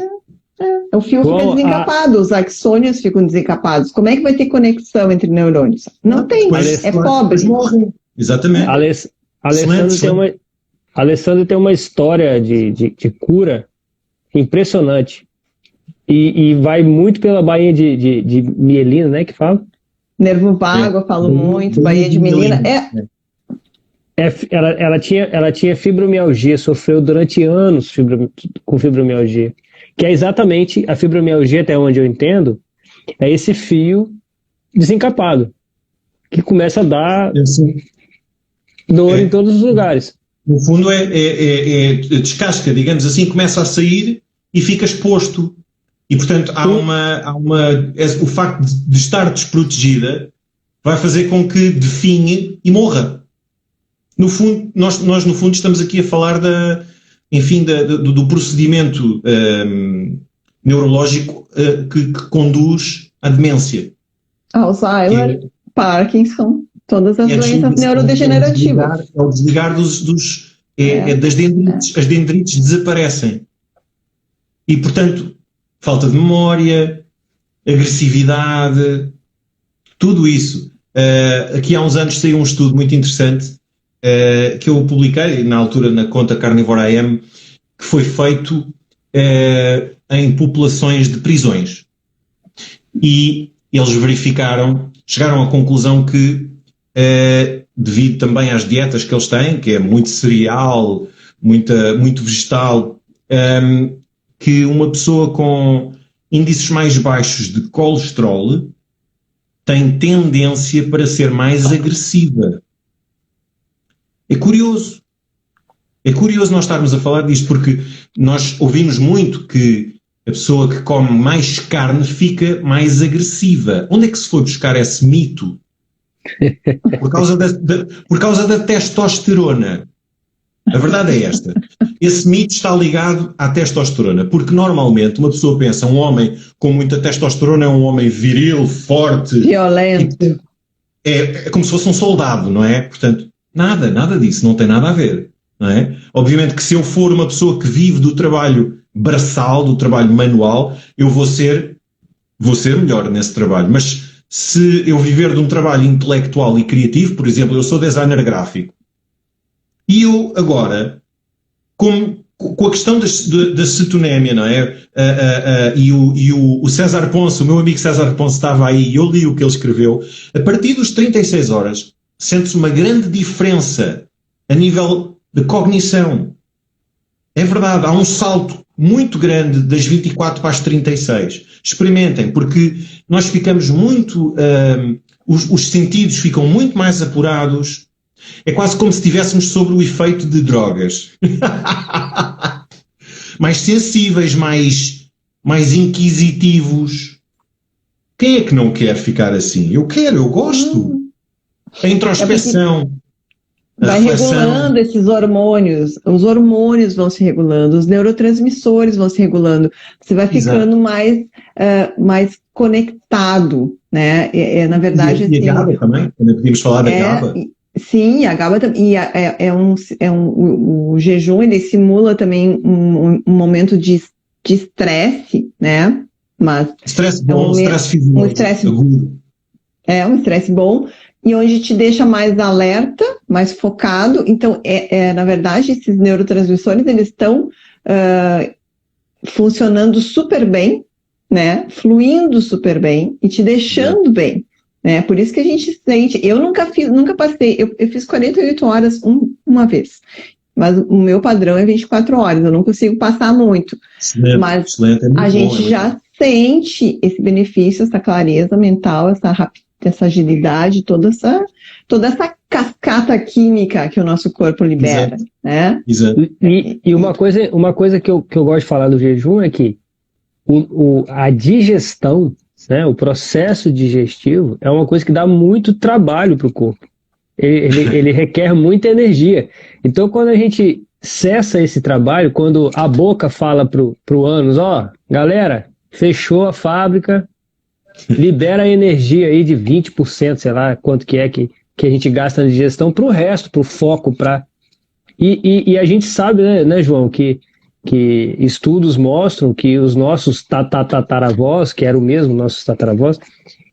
O fio fica desencapado, os axônios ficam desencapados. Como é que vai ter conexão entre neurônios? Não tem, é pobre. Morrem. Exatamente. Alessandro tem uma história de cura impressionante. E vai muito pela bainha de mielina, né, que fala? Nervo vago, eu falo muito, bainha de mielina. Ela tinha fibromialgia, sofreu durante anos com fibromialgia. Que é exatamente a fibromialgia, até onde eu entendo, é esse fio desencapado, que começa a dar dor em todos os lugares. No fundo descasca, digamos assim, começa a sair e fica exposto. E, portanto, o facto de estar desprotegida vai fazer com que definhe e morra. No fundo, nós no fundo estamos aqui a falar do procedimento neurológico que conduz à demência. Alzheimer, Parkinson, todas as doenças neurodegenerativas. É o desligar das dendrites. As dendrites desaparecem. E, portanto, falta de memória, agressividade, tudo isso. Aqui há uns anos saiu um estudo muito interessante que eu publiquei, na altura, na conta Carnivore AM, que foi feito em populações de prisões. E eles chegaram à conclusão que, devido também às dietas que eles têm, que é muito cereal, muito vegetal, que uma pessoa com índices mais baixos de colesterol tem tendência para ser mais agressiva. É curioso nós estarmos a falar disto, porque nós ouvimos muito que a pessoa que come mais carne fica mais agressiva. Onde é que se foi buscar esse mito? Por causa da testosterona. A verdade é esta. Esse mito está ligado à testosterona, porque normalmente uma pessoa pensa, um homem com muita testosterona é um homem viril, forte, violento. É como se fosse um soldado, não é? Portanto, nada disso, não tem nada a ver, não é? Obviamente que se eu for uma pessoa que vive do trabalho braçal, do trabalho manual, eu vou ser melhor nesse trabalho, mas se eu viver de um trabalho intelectual e criativo, por exemplo, eu sou designer gráfico, e eu agora, com a questão da cetonémia, não é? E o César Ponce, o meu amigo César Ponce estava aí e eu li o que ele escreveu. A partir dos 36 horas, sente-se uma grande diferença a nível de cognição. É verdade, há um salto muito grande das 24 para as 36. Experimentem, porque nós ficamos muito... os sentidos ficam muito mais apurados. É quase como se estivéssemos sobre o efeito de drogas. mais sensíveis, mais inquisitivos. Quem é que não quer ficar assim? Eu quero, eu gosto. A introspeção. Vai regulando esses hormônios, os hormônios vão se regulando, os neurotransmissores vão se regulando, você vai ficando mais conectado, né? Na verdade, e a GABA também, quando podíamos falar da GABA. Sim, a GABA também, o jejum, ele simula também um momento de estresse, né? Mas estresse bom, estresse fisiológico. Um estresse bom, e onde te deixa mais alerta, mais focado. Então, na verdade, esses neurotransmissores, eles estão funcionando super bem, né? Fluindo super bem e te deixando bem, né? Por isso que a gente sente... Eu nunca passei... Eu fiz 48 horas uma vez, mas o meu padrão é 24 horas, eu não consigo passar muito. Mas a gente já sente esse benefício, essa clareza mental, essa agilidade, toda essa cascata química que o nosso corpo libera, né? Exato. E uma coisa que eu gosto de falar do jejum é que a digestão, né, o processo digestivo é uma coisa que dá muito trabalho para o corpo. Ele requer muita energia. Então, quando a gente cessa esse trabalho, quando a boca fala pro ânus, galera, fechou a fábrica, libera a energia aí de 20%, sei lá quanto que a gente gasta na digestão para o resto, para o foco, e a gente sabe, né, João, que estudos mostram que os nossos tataravós, que era o mesmo nossos tataravós,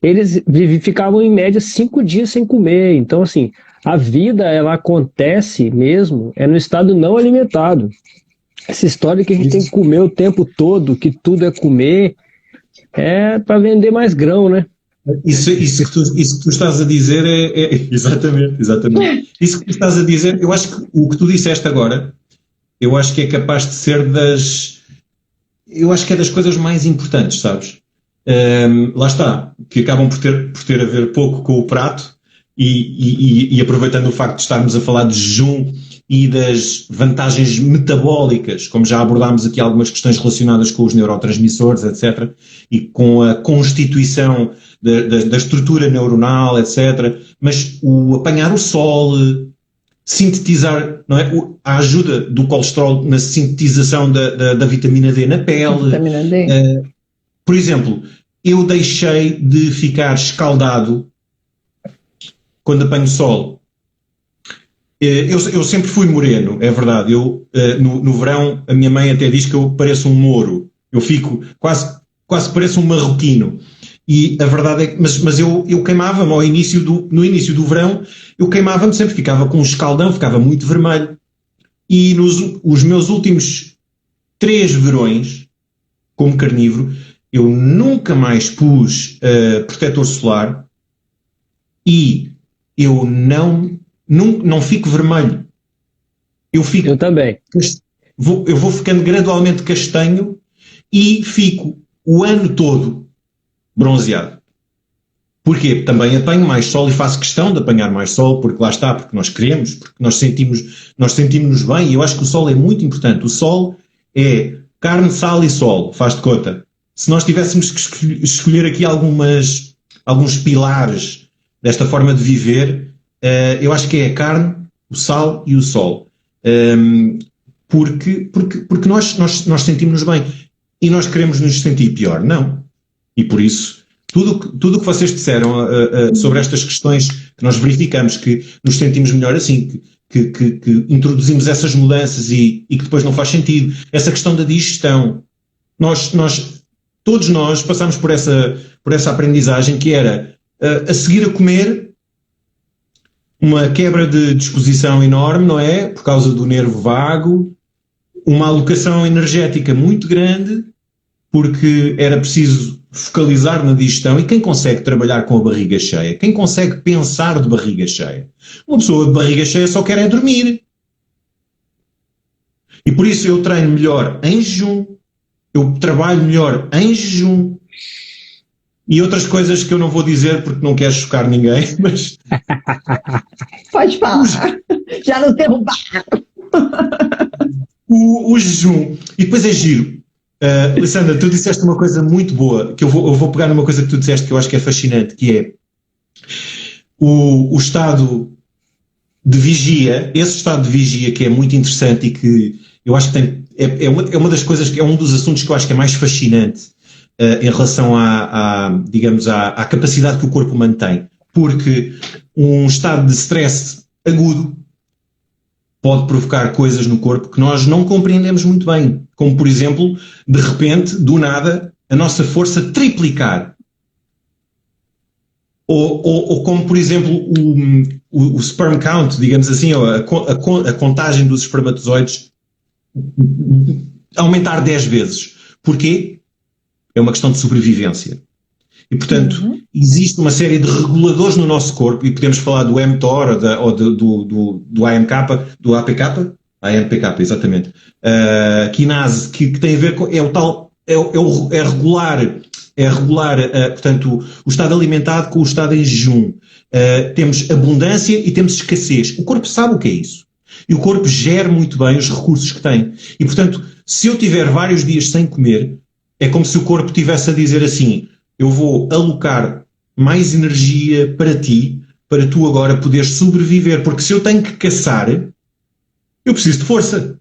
eles ficavam em média 5 dias sem comer. Então, assim, a vida, ela acontece mesmo no estado não alimentado. Essa história que a gente tem que comer o tempo todo, que tudo é comer, é para vender mais grão, né? Isso que tu estás a dizer exatamente. Isso que tu estás a dizer, eu acho que o que tu disseste agora, eu acho que é capaz de ser eu acho que é das coisas mais importantes, sabes? Lá está, que acabam por ter a ver pouco com o prato e aproveitando o facto de estarmos a falar de jejum e das vantagens metabólicas, como já abordámos aqui algumas questões relacionadas com os neurotransmissores, etc., e com a constituição da estrutura neuronal, etc., mas o apanhar o sol, sintetizar, não é? A ajuda do colesterol na sintetização da vitamina D na pele. Vitamina D. Por exemplo, eu deixei de ficar escaldado quando apanho sol. Eu sempre fui moreno, é verdade. No verão, a minha mãe até diz que eu pareço um mouro. Eu fico quase pareço um marroquino. E a verdade é que, mas eu queimava-me no início do verão, eu queimava-me sempre, ficava com um escaldão, ficava muito vermelho. E os meus últimos 3 verões, como carnívoro, eu nunca mais pus protetor solar e eu não fico vermelho. Eu também. Eu vou ficando gradualmente castanho e fico o ano todo bronzeado. Porquê? Também apanho mais sol e faço questão de apanhar mais sol, porque lá está, porque nós queremos, porque nós sentimos-nos bem, e eu acho que o sol é muito importante. O sol é carne, sal e sol, faz de conta. Se nós tivéssemos que escolher aqui alguns pilares desta forma de viver, eu acho que é a carne, o sal e o sol. Porque nós sentimos-nos bem e nós queremos nos sentir pior. Não. E por isso, tudo o que vocês disseram sobre estas questões que nós verificamos que nos sentimos melhor assim, que introduzimos essas mudanças e que depois não faz sentido. Essa questão da digestão. Todos nós passamos por essa aprendizagem que era, a seguir a comer, uma quebra de disposição enorme, não é? Por causa do nervo vago, uma alocação energética muito grande, porque era preciso focalizar na digestão. E quem consegue trabalhar com a barriga cheia? Quem consegue pensar de barriga cheia? Uma pessoa de barriga cheia só quer é dormir. E por isso eu treino melhor em jejum, eu trabalho melhor em jejum, e outras coisas que eu não vou dizer porque não quero chocar ninguém, mas... Pode falar, já não derrubaram. o jejum. E depois é giro. Alessandra, tu disseste uma coisa muito boa, que eu vou pegar numa coisa que tu disseste que eu acho que é fascinante, que é o estado de vigia, esse estado de vigia que é muito interessante e que eu acho que é uma das coisas, que é um dos assuntos que eu acho que é mais fascinante em relação digamos, à capacidade que o corpo mantém. Porque um estado de stress agudo pode provocar coisas no corpo que nós não compreendemos muito bem. Como, por exemplo, de repente, do nada, a nossa força triplicar. Ou como, por exemplo, o sperm count, digamos assim, a contagem dos espermatozoides aumentar 10 vezes. Porquê? É uma questão de sobrevivência. E, portanto, existe uma série de reguladores no nosso corpo, e podemos falar do mTOR ou do AMK, do APK, AMPK, exatamente, quinase, que tem a ver com, é regular, portanto, o estado alimentado com o estado em jejum. Temos abundância e temos escassez. O corpo sabe o que é isso. E o corpo gera muito bem os recursos que tem. E, portanto, se eu tiver vários dias sem comer, é como se o corpo estivesse a dizer assim: eu vou alocar mais energia para ti, para tu agora poderes sobreviver. Porque se eu tenho que caçar, eu preciso de força.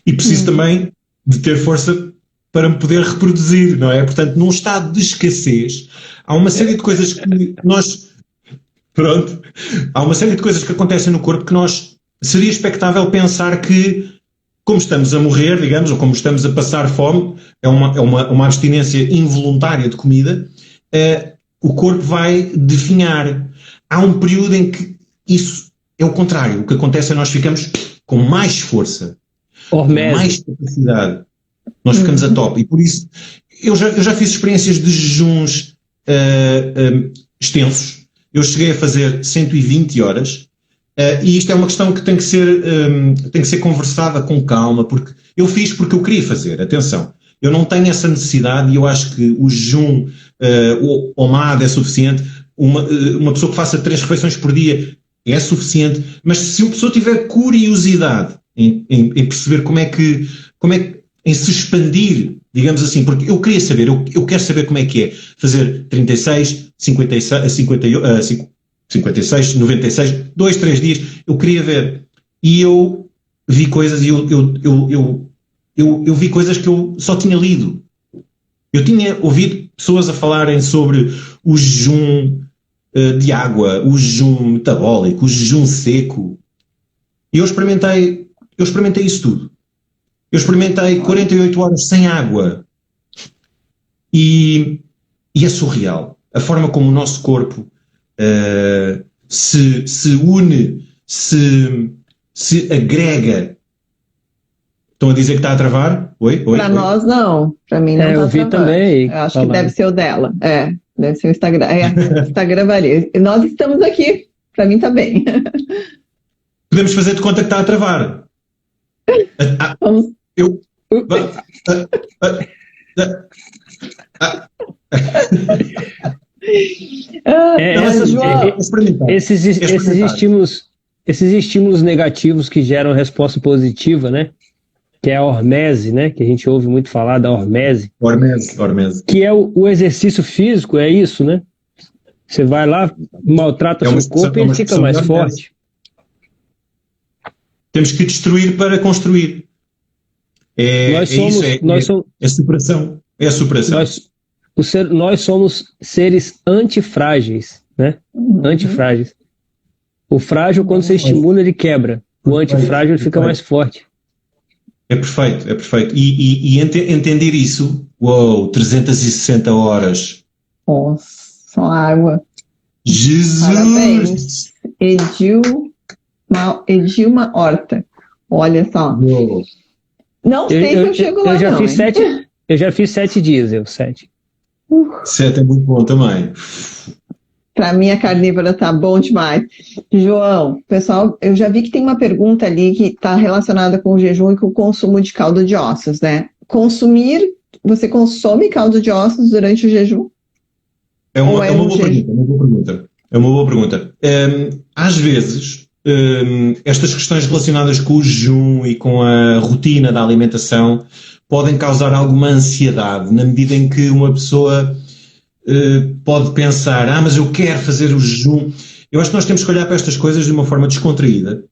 E preciso também de ter força para me poder reproduzir, não é? Portanto, num estado de escassez, há uma série de coisas que nós... Pronto. Há uma série de coisas que acontecem no corpo que seria expectável pensar que, como estamos a morrer, digamos, ou como estamos a passar fome, é uma abstinência involuntária de comida, o corpo vai definhar. Há um período em que isso é o contrário. O que acontece é que nós ficamos com mais força, com mais capacidade. Nós ficamos a top. E por isso, eu já fiz experiências de jejuns extensos. Eu cheguei a fazer 120 horas. E isto é uma questão que tem que ser conversada com calma, porque eu fiz porque eu queria fazer. Atenção, eu não tenho essa necessidade, e eu acho que o jejum OMAD é suficiente. Uma pessoa que faça 3 refeições por dia é suficiente, mas se uma pessoa tiver curiosidade em perceber como é que em se expandir, digamos assim, porque eu queria saber, eu quero saber como é que é fazer 36, 56, 96, 2, 3 dias, eu queria ver. E eu vi coisas, e eu vi coisas que eu só tinha lido. Eu tinha ouvido pessoas a falarem sobre o jejum de água, o jejum metabólico, o jejum seco. E eu experimentei isso tudo. Eu experimentei 48 horas sem água. E é surreal. A forma como o nosso corpo se une, se agrega. Estão a dizer que está a travar? Oi? Para nós, não. Para mim, não está eu vi travando. também. Eu acho que deve ser o dela. Deve ser o Instagram. Instagram varia. Nós estamos aqui. Para mim, está bem. Podemos fazer de conta que está a travar. Vamos. Esses estímulos negativos que geram resposta positiva, né? Que é a hormese, né? Que a gente ouve muito falar da hormese. Hormese. Que é o exercício físico, é isso, né? Você vai lá, maltrata seu corpo e ele fica mais forte. Temos que destruir para construir. É superação. É a superação. Nós somos seres antifrágeis, né? Antifrágeis. O frágil, quando você estimula, ele quebra. O antifrágil ele fica mais forte. É perfeito. E entender isso, 360 horas. Nossa, só água. Jesus! Parabéns. Edilma Horta. Olha só. Uou. Não sei se eu chego lá, eu já fiz 7 dias, 7. 7 é muito bom também. Para mim, a carnívora tá bom demais. João, pessoal, eu já vi que tem uma pergunta ali que está relacionada com o jejum e com o consumo de caldo de ossos, né? Você consome caldo de ossos durante o jejum? É uma boa pergunta. Às vezes, estas questões relacionadas com o jejum e com a rotina da alimentação podem causar alguma ansiedade, na medida em que uma pessoa pode pensar, mas eu quero fazer o jejum. Eu acho que nós temos que olhar para estas coisas de uma forma descontraída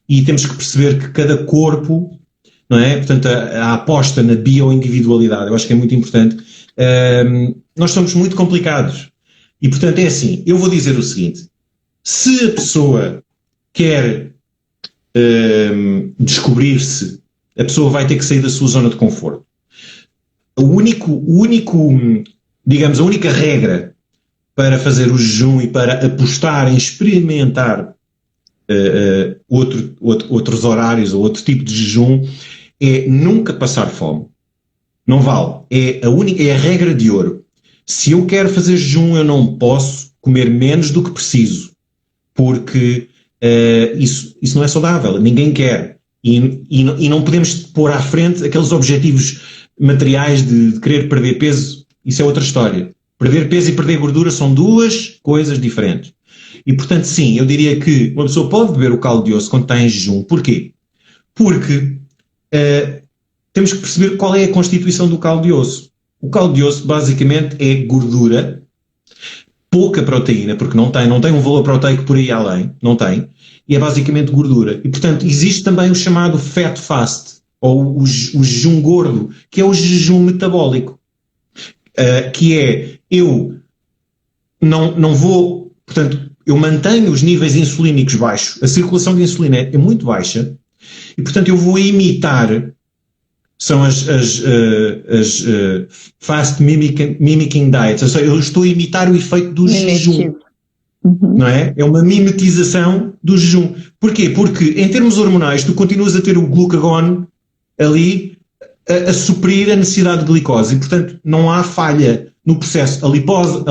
e temos que perceber que cada corpo, não é? Portanto, a aposta na bioindividualidade, eu acho que é muito importante. Nós somos muito complicados e, portanto, é assim, eu vou dizer o seguinte, se a pessoa quer descobrir-se, a pessoa vai ter que sair da sua zona de conforto. Digamos, a única regra para fazer o jejum e para apostar em experimentar outros horários ou outro tipo de jejum é nunca passar fome. Não vale. É a regra de ouro. Se eu quero fazer jejum, eu não posso comer menos do que preciso, porque isso não é saudável. Ninguém quer. E não podemos pôr à frente aqueles objetivos materiais de querer perder peso. Isso é outra história. Perder peso e perder gordura são duas coisas diferentes. E, portanto, sim, eu diria que uma pessoa pode beber o caldo de osso quando está em jejum. Porquê? Porque temos que perceber qual é a constituição do caldo de osso. O caldo de osso, basicamente, é gordura, pouca proteína, porque não tem um valor proteico por aí além, não tem, e é basicamente gordura. E, portanto, existe também o chamado fat fast, ou o jejum gordo, que é o jejum metabólico, que é, eu não vou, portanto, eu mantenho os níveis insulínicos baixos, a circulação de insulina é muito baixa, e, portanto, eu vou imitar, são as fast mimicking diets, ou seja, eu estou a imitar o efeito do jejum. Não é? É uma mimetização do jejum. Porquê? Porque em termos hormonais tu continuas a ter o glucagon ali a suprir a necessidade de glicose e, portanto, não há falha no processo. A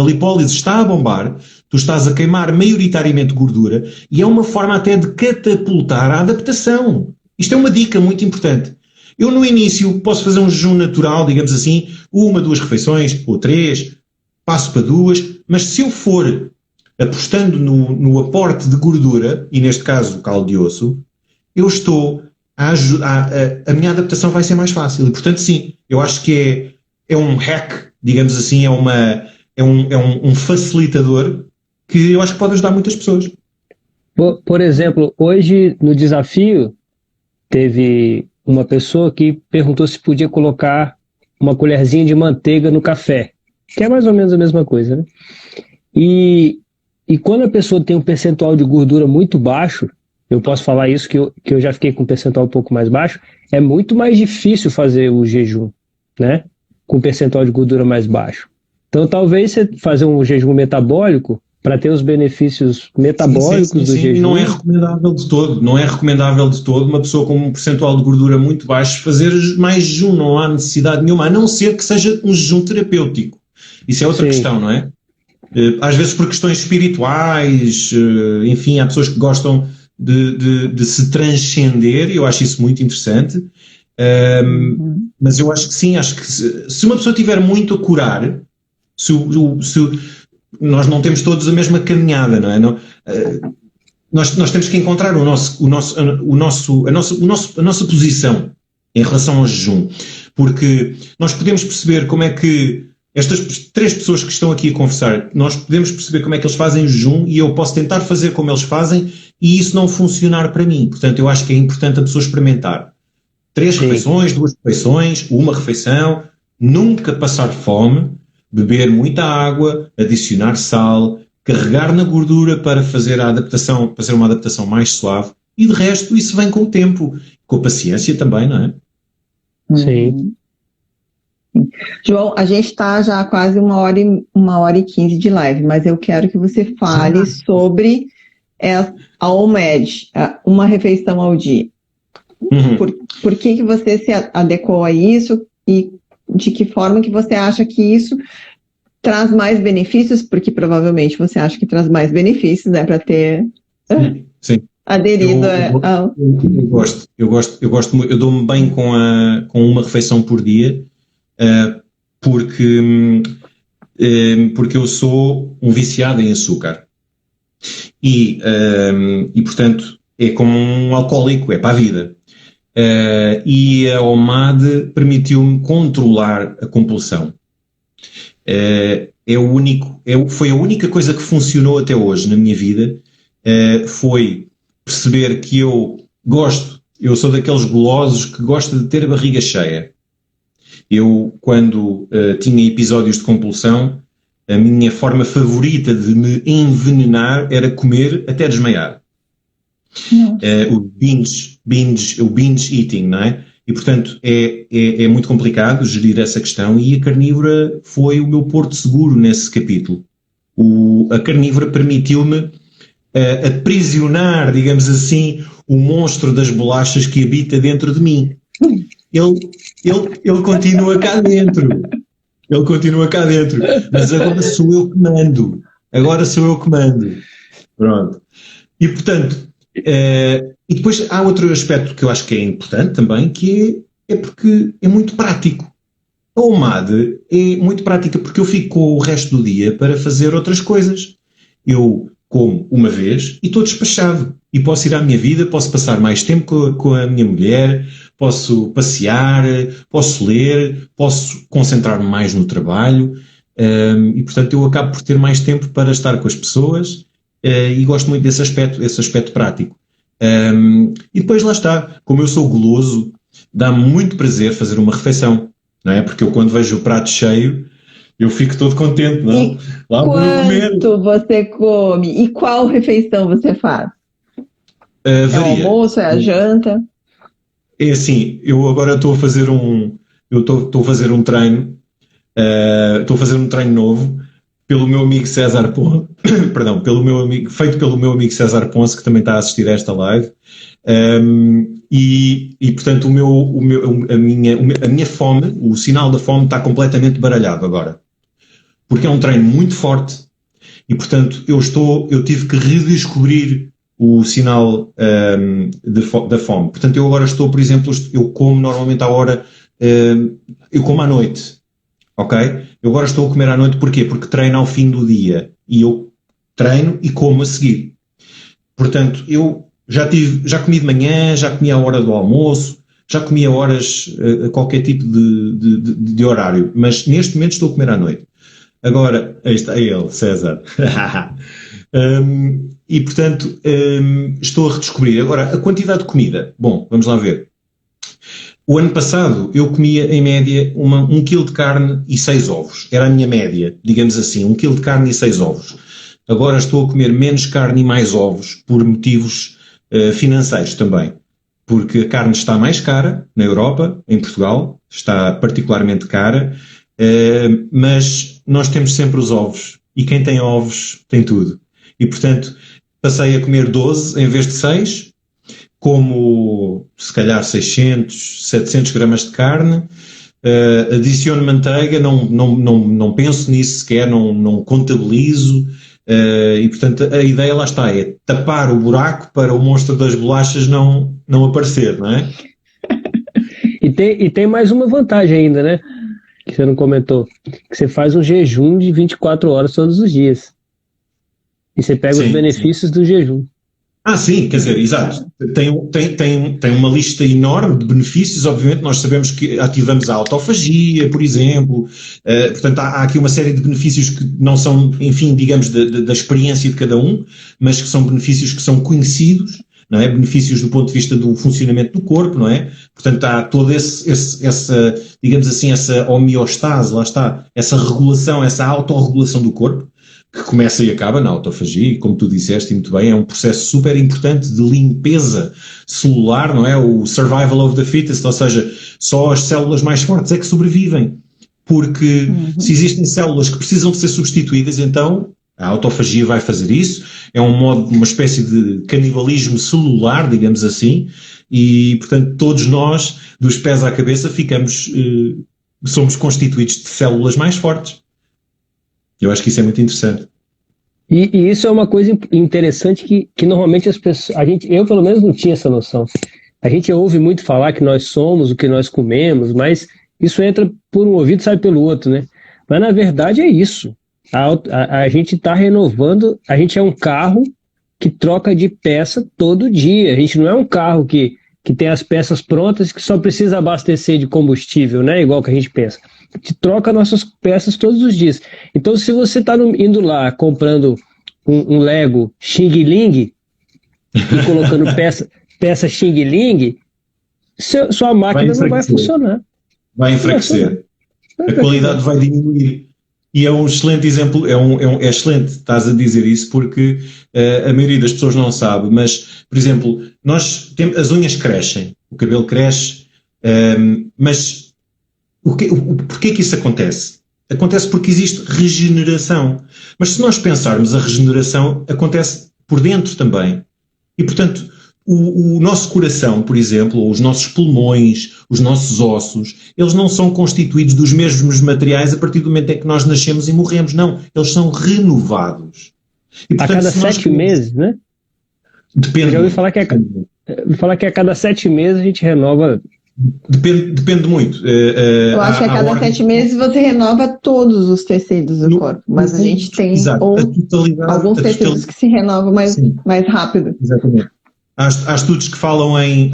lipólise está a bombar, tu estás a queimar maioritariamente gordura e é uma forma até de catapultar a adaptação. Isto é uma dica muito importante. Eu no início posso fazer um jejum natural, digamos assim, 1, 2 refeições, ou 3, passo para 2, mas se eu for apostando no aporte de gordura, e neste caso o caldo de osso, eu estou a minha adaptação vai ser mais fácil. E, portanto, sim, eu acho que é um hack, digamos assim, é um facilitador que eu acho que pode ajudar muitas pessoas. Por exemplo, hoje no desafio teve uma pessoa que perguntou se podia colocar uma colherzinha de manteiga no café, que é mais ou menos a mesma coisa, né? E quando a pessoa tem um percentual de gordura muito baixo, eu posso falar isso que eu já fiquei com um percentual um pouco mais baixo, é muito mais difícil fazer o jejum, né? Com um percentual de gordura mais baixo. Então talvez você fazer um jejum metabólico para ter os benefícios metabólicos do jejum. Não é recomendável de todo. Não é recomendável de todo uma pessoa com um percentual de gordura muito baixo fazer mais jejum. Não há necessidade nenhuma, a não ser que seja um jejum terapêutico. Isso é outra questão, não é? Às vezes por questões espirituais, enfim, há pessoas que gostam de se transcender e eu acho isso muito interessante. Mas eu acho que sim, acho que se uma pessoa tiver muito a curar, nós não temos todos a mesma caminhada, não é? Nós temos que encontrar a nossa posição em relação ao jejum, porque nós podemos perceber como é que estas 3 pessoas que estão aqui a conversar, nós podemos perceber como é que eles fazem o jejum e eu posso tentar fazer como eles fazem e isso não funcionar para mim. Portanto, eu acho que é importante a pessoa experimentar 3 refeições, 2 refeições, 1 refeição, nunca passar fome, beber muita água, adicionar sal, carregar na gordura para fazer a adaptação, para ser uma adaptação mais suave e de resto isso vem com o tempo, com a paciência também, não é? Sim. João, a gente está já quase 1h15 de live, mas eu quero que você fale sobre a OMED, uma refeição ao dia. Por que você se adequou a isso e de que forma que você acha que isso traz mais benefícios? Porque provavelmente você acha que traz mais benefícios, né, para ter aderido ao... Eu gosto muito, eu dou-me bem com uma refeição por dia, porque eu sou um viciado em açúcar e portanto é como um alcoólico, é para a vida. E a OMAD permitiu-me controlar a compulsão. Foi a única coisa que funcionou até hoje na minha vida, foi perceber que eu sou daqueles golosos que gosta de ter a barriga cheia. Eu, quando tinha episódios de compulsão, a minha forma favorita de me envenenar era comer até desmaiar. O binge eating, não é? E, portanto, é muito complicado gerir essa questão, e a carnívora foi o meu porto seguro nesse capítulo. A carnívora permitiu-me aprisionar, digamos assim, o monstro das bolachas que habita dentro de mim. Ele continua cá dentro. Ele continua cá dentro. Mas agora sou eu que mando. Pronto. E, portanto, e depois há outro aspecto que eu acho que é importante também, que é porque é muito prático. A OMAD é muito prática porque eu fico com o resto do dia para fazer outras coisas. Eu como uma vez e estou despachado. E posso ir à minha vida, posso passar mais tempo com a minha mulher, posso passear, posso ler, posso concentrar-me mais no trabalho, e portanto eu acabo por ter mais tempo para estar com as pessoas, e gosto muito desse aspecto prático. E depois lá está, como eu sou goloso, dá-me muito prazer fazer uma refeição, não é? Porque eu, quando vejo o prato cheio, eu fico todo contente, não? E lá quanto você come? E qual refeição você faz? É o almoço, é a janta? É assim, eu agora estou a fazer estou a fazer um treino, novo pelo meu amigo César Ponce, feito pelo meu amigo César Ponce, que também está a assistir a esta live, e portanto a minha fome, o sinal da fome está completamente baralhado agora, porque é um treino muito forte, e portanto eu tive que redescobrir o sinal da fome. Portanto, eu agora estou, por exemplo, eu como normalmente à hora, eu como à noite, ok? Eu agora estou a comer à noite, porquê? Porque treino ao fim do dia, e eu treino e como a seguir. Portanto, eu já comi de manhã, já comi à hora do almoço, já comi a horas, qualquer tipo de horário, mas neste momento estou a comer à noite. Agora, aí está ele, César. E, portanto, estou a redescobrir. Agora, a quantidade de comida. Bom, vamos lá ver. O ano passado eu comia, em média, 1 kg de carne e 6 ovos. Era a minha média, digamos assim, 1 kg de carne e 6 ovos. Agora estou a comer menos carne e mais ovos, por motivos financeiros também. Porque a carne está mais cara na Europa, em Portugal, está particularmente cara, mas nós temos sempre os ovos. E quem tem ovos tem tudo. E, portanto, passei a comer 12 em vez de 6, como se calhar 600, 700 gramas de carne, adiciono manteiga, não penso nisso sequer, não contabilizo, e portanto a ideia lá está, é tapar o buraco para o monstro das bolachas não aparecer, não é? E tem mais uma vantagem ainda, né? Que você não comentou, que você faz um jejum de 24 horas todos os dias. E você pega os benefícios do jejum. Sim, quer dizer, exato. Tem uma lista enorme de benefícios. Obviamente nós sabemos que ativamos a autofagia, por exemplo. Portanto, há aqui uma série de benefícios que não são, enfim, digamos, da experiência de cada um, mas que são benefícios que são conhecidos, não é? Benefícios do ponto de vista do funcionamento do corpo, não é? Portanto, há toda essa, digamos assim, essa homeostase, lá está, essa regulação, essa autorregulação do corpo, que começa e acaba na autofagia, e como tu disseste muito bem, é um processo super importante de limpeza celular, não é? O survival of the fittest, ou seja, só as células mais fortes é que sobrevivem, porque se existem células que precisam de ser substituídas, então a autofagia vai fazer isso, é uma espécie de canibalismo celular, digamos assim, e portanto todos nós, dos pés à cabeça, somos constituídos de células mais fortes. Eu acho que isso é muito interessante. E isso é uma coisa interessante que normalmente as pessoas... Eu, pelo menos, não tinha essa noção. A gente ouve muito falar que nós somos o que nós comemos, mas isso entra por um ouvido e sai pelo outro, né? Mas, na verdade, é isso. A gente está renovando... A gente é um carro que troca de peça todo dia. A gente não é um carro que tem as peças prontas que só precisa abastecer de combustível, né? Igual que a gente pensa. A gente troca nossas peças todos os dias. Então, se você está indo lá comprando um Lego Xing Ling e colocando peça Xing Ling, sua máquina não vai funcionar. Vai enfraquecer. A qualidade vai diminuir. E é um excelente exemplo, é excelente estás a dizer isso, porque a maioria das pessoas não sabe, mas, por exemplo, as unhas crescem, o cabelo cresce, mas porquê que isso acontece? Acontece porque existe regeneração. Mas se nós pensarmos, a regeneração acontece por dentro também. E, portanto, o nosso coração, por exemplo, ou os nossos pulmões, os nossos ossos, eles não são constituídos dos mesmos materiais a partir do momento em que nós nascemos e morremos. Não, eles são renovados. E, portanto, a cada 7 meses, né? Depende. Eu já ouvi falar que a cada 7 meses a gente renova. Depende muito. Eu acho que a cada 7 meses você renova todos os tecidos do corpo, mas a gente tem alguns tecidos que se renovam mais rápido. Exatamente. Há estudos que falam em,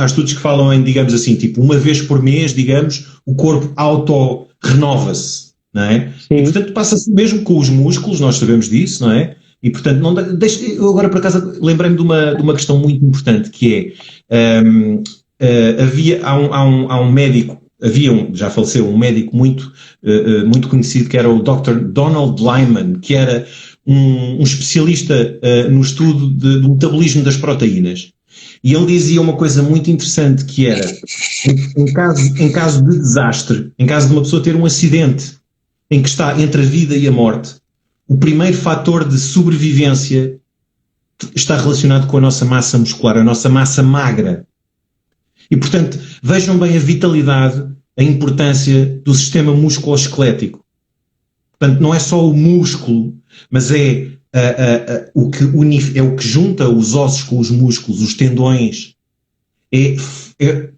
digamos assim, tipo, uma vez por mês, digamos, o corpo auto-renova-se, não é? Sim. E, portanto, passa-se mesmo com os músculos, nós sabemos disso, não é? E, portanto, eu agora, por acaso, lembrei-me de uma questão muito importante, que é, há um médico, já faleceu, um médico muito conhecido, que era o Dr. Donald Lyman, que era um especialista no estudo do metabolismo das proteínas. E ele dizia uma coisa muito interessante, que era, em caso de desastre, em caso de uma pessoa ter um acidente em que está entre a vida e a morte, o primeiro fator de sobrevivência está relacionado com a nossa massa muscular, a nossa massa magra. E, portanto, vejam bem a vitalidade, a importância do sistema musculoesquelético. Portanto, não é só o músculo, mas é o que junta os ossos com os músculos, os tendões, é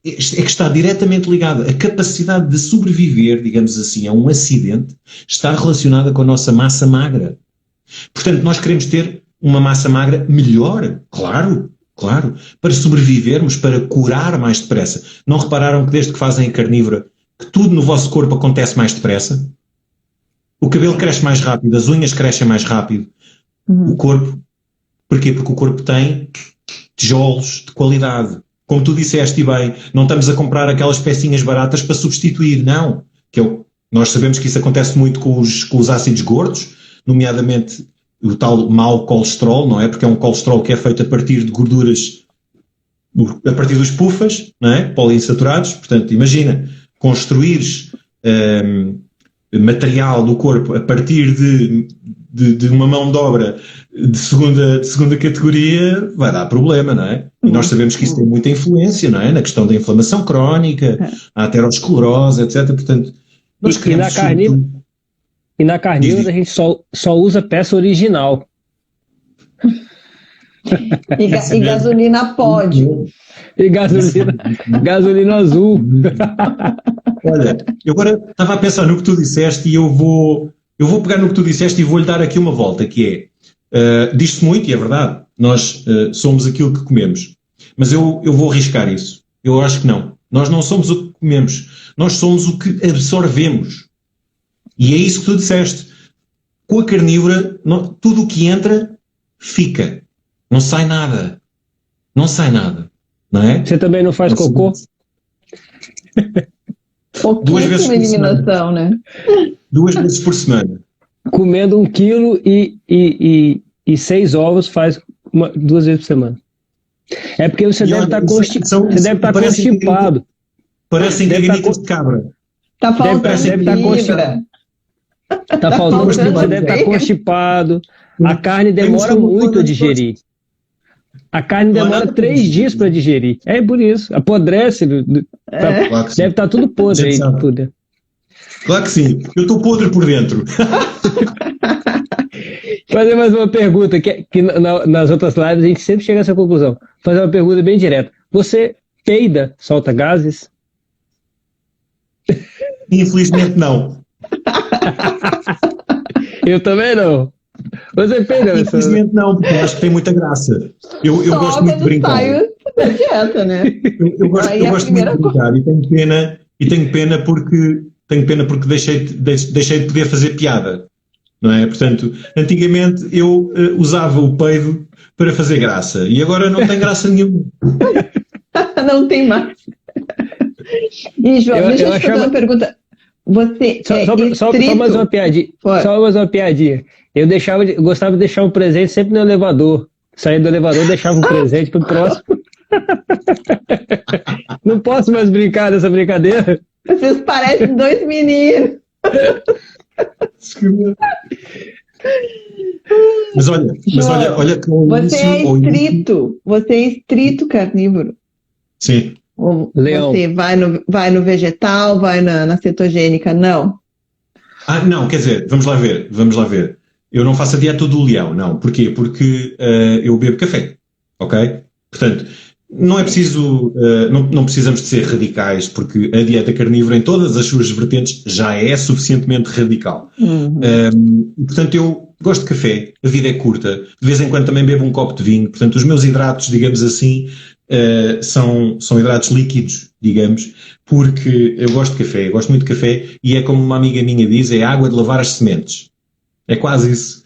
que está diretamente ligado. A capacidade de sobreviver, digamos assim, a um acidente está relacionada com a nossa massa magra. Portanto, nós queremos ter uma massa magra melhor, claro, para sobrevivermos, para curar mais depressa. Não repararam que desde que fazem a carnívora, que tudo no vosso corpo acontece mais depressa? O cabelo cresce mais rápido, as unhas crescem mais rápido. O corpo, porquê? Porque o corpo tem tijolos de qualidade. Como tu disseste e bem, não estamos a comprar aquelas pecinhas baratas para substituir, não. Nós sabemos que isso acontece muito com os ácidos gordos, nomeadamente o tal mau colesterol, não é? Porque é um colesterol que é feito a partir de gorduras, a partir dos PUFAs, não é? Poliinsaturados. Portanto, imagina, construires material do corpo a partir de uma mão de obra de segunda categoria, vai dar problema, não é? E nós sabemos que isso tem muita influência, não é? Na questão da inflamação crónica, a aterosclerose, etc. Portanto, nós queremos... E na carnívora a gente só usa peça original. E gasolina pódio. E gasolina azul. Olha, eu agora estava a pensar no que tu disseste e eu vou pegar no que tu disseste e vou-lhe dar aqui uma volta, que é, diz-se muito, e é verdade, nós somos aquilo que comemos, mas eu vou arriscar isso. Eu acho que não. Nós não somos o que comemos, nós somos o que absorvemos. E é isso que tu disseste. Com a carnívora, tudo o que entra, fica. Não sai nada. Não sai nada. Não é? Você também não faz cocô? Duas vezes por eliminação, semana. Né? 2 vezes por semana. Comendo 1 quilo e 6 ovos faz 2 vezes por semana. É porque você deve estar constipado. Parecem caganitas de cabra. Tá faltando fibra. Tá faltando, você deve estar constipado. A carne demora muito a digerir. A carne demora 3 dias para digerir. É por isso. Apodrece. Claro deve estar tudo podre aí. Tudo. Claro que sim. Eu estou podre por dentro. Fazer mais uma pergunta, que nas outras lives a gente sempre chega a essa conclusão. Fazer uma pergunta bem direta. Você peida, solta gases? Infelizmente não. Eu também não. Você perdeu essa. Infelizmente não, porque eu acho que tem muita graça. Eu gosto muito de brincar. Saio da dieta, né? Eu gosto muito de brincar e tenho pena porque deixei de poder fazer piada. Não é? Portanto, antigamente eu usava o peido para fazer graça e agora não tem graça nenhuma. Não tem mais. E, João, deixa eu te fazer uma pergunta. Você só mais uma piadinha. Só mais uma piadinha. Eu gostava de deixar um presente sempre no elevador. Saía do elevador, deixava um presente pro próximo. Não posso mais brincar dessa brincadeira. Vocês parecem dois meninos. Mas olha que você é estrito carnívoro. Sim. Ou Leão. Você vai no vegetal, vai na cetogênica? Não. Não, quer dizer, vamos lá ver. Eu não faço a dieta do leão, não. Porquê? Porque eu bebo café, ok? Portanto, não é preciso, não precisamos de ser radicais, porque a dieta carnívora em todas as suas vertentes já é suficientemente radical. Portanto, eu gosto de café, a vida é curta, de vez em quando também bebo um copo de vinho, portanto, os meus hidratos, digamos assim, são hidratos líquidos, digamos, porque eu gosto de café, eu gosto muito de café, e é como uma amiga minha diz, é água de lavar as sementes. É quase isso.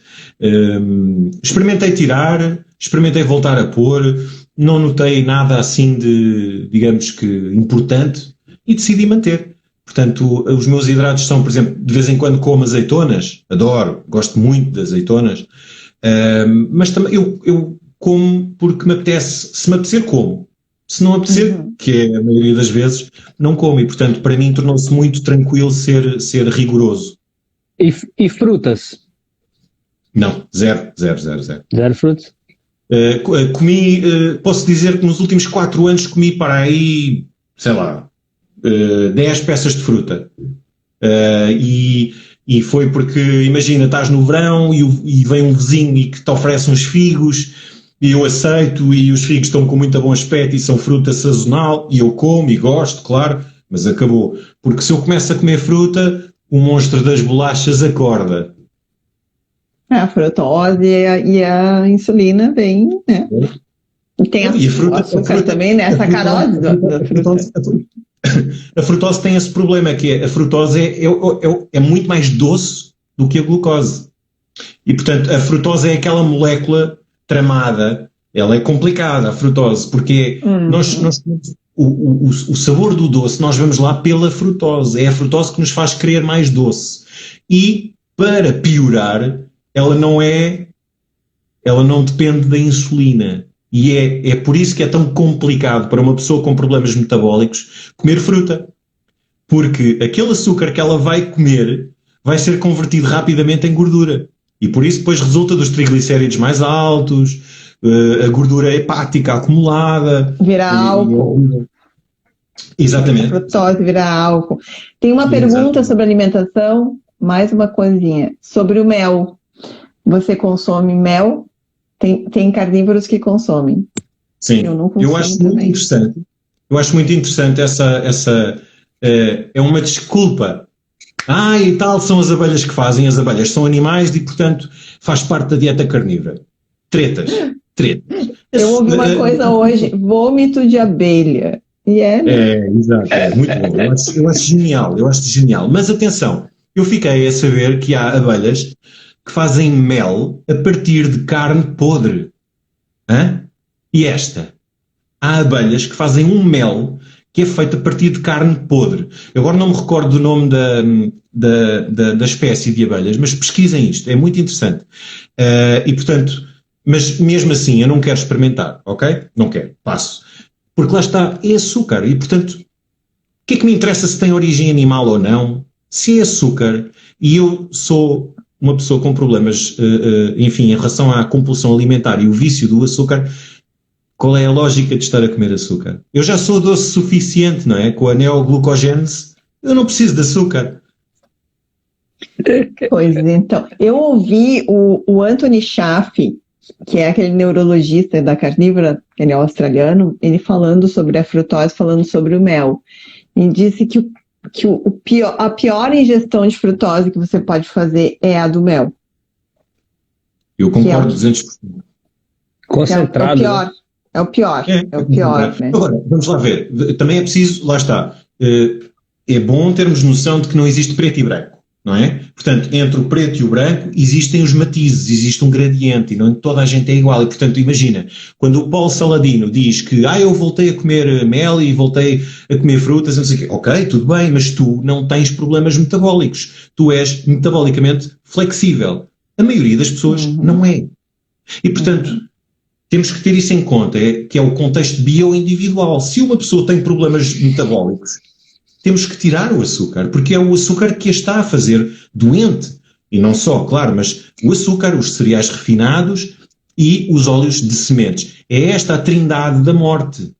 Experimentei tirar, experimentei voltar a pôr, não notei nada assim de, digamos que, importante e decidi manter. Portanto, os meus hidratos são, por exemplo, de vez em quando como azeitonas, adoro, gosto muito de azeitonas, mas também eu como porque me apetece, se me apetecer como, se não apetecer, que é a maioria das vezes, não como, e portanto para mim tornou-se muito tranquilo ser rigoroso. E frutas? Não, zero. Zero frutas? Comi, posso dizer que nos últimos 4 anos comi para aí, sei lá, 10 peças de fruta. E foi porque, imagina, estás no verão e vem um vizinho e que te oferece uns figos e eu aceito, e os figos estão com muito bom aspecto e são fruta sazonal e eu como e gosto, claro, mas acabou. Porque se eu começo a comer fruta, o monstro das bolachas acorda. A frutose e a insulina vem, né? E tem açúcar também, né? A sacarose da fruta. A frutose tem esse problema, que a frutose é muito mais doce do que a glucose. E, portanto, a frutose é aquela molécula tramada, ela é complicada, a frutose, porque nós o sabor do doce, nós vamos lá pela frutose. É a frutose que nos faz querer mais doce. E, para piorar, ela não depende da insulina. E é por isso que é tão complicado para uma pessoa com problemas metabólicos comer fruta. Porque aquele açúcar que ela vai comer vai ser convertido rapidamente em gordura. E por isso depois resulta dos triglicéridos mais altos, a gordura hepática acumulada. Vira álcool. Exatamente. A frutose vira álcool. Tem uma pergunta sobre alimentação, mais uma coisinha. Sobre o mel. Você consome mel? Tem carnívoros que consomem. Sim, eu acho muito interessante. Eu acho muito interessante essa é uma desculpa. E tal, são as abelhas que fazem. As abelhas são animais e, portanto, faz parte da dieta carnívora. Tretas. Eu ouvi uma coisa hoje, vômito de abelha. E exato, muito bom. Eu acho genial. Mas atenção, eu fiquei a saber que há abelhas que fazem mel a partir de carne podre. E há abelhas que fazem um mel que é feito a partir de carne podre. Eu agora não me recordo do nome da espécie de abelhas, mas pesquisem isto, é muito interessante. E portanto, mas mesmo assim eu não quero experimentar, ok? Não quero, passo. Porque lá está, é açúcar, e portanto, o que é que me interessa se tem origem animal ou não? Se é açúcar, e eu sou uma pessoa com problemas, enfim, em relação à compulsão alimentar e o vício do açúcar, qual é a lógica de estar a comer açúcar? Eu já sou doce suficiente, não é? Com a neoglucogênese, eu não preciso de açúcar. Pois então, eu ouvi o Anthony Chaffee, que é aquele neurologista da carnívora, ele é australiano, ele falando sobre a frutose, falando sobre o mel. E disse que a pior ingestão de frutose que você pode fazer é a do mel. Eu concordo 200%. Concentrado. É o pior. Né? Agora, vamos lá ver. Também é preciso, lá está, é bom termos noção de que não existe preto e branco, não é? Portanto, entre o preto e o branco existem os matizes, existe um gradiente e não toda a gente é igual. E, portanto, imagina, quando o Paulo Saladino diz que eu voltei a comer mel e voltei a comer frutas, não sei o quê. Ok, tudo bem, mas tu não tens problemas metabólicos. Tu és metabolicamente flexível. A maioria das pessoas não é. E, portanto, temos que ter isso em conta, que é o contexto bioindividual. Se uma pessoa tem problemas metabólicos, temos que tirar o açúcar, porque é o açúcar que a está a fazer doente. E não só, claro, mas o açúcar, os cereais refinados e os óleos de sementes. É esta a trindade da morte.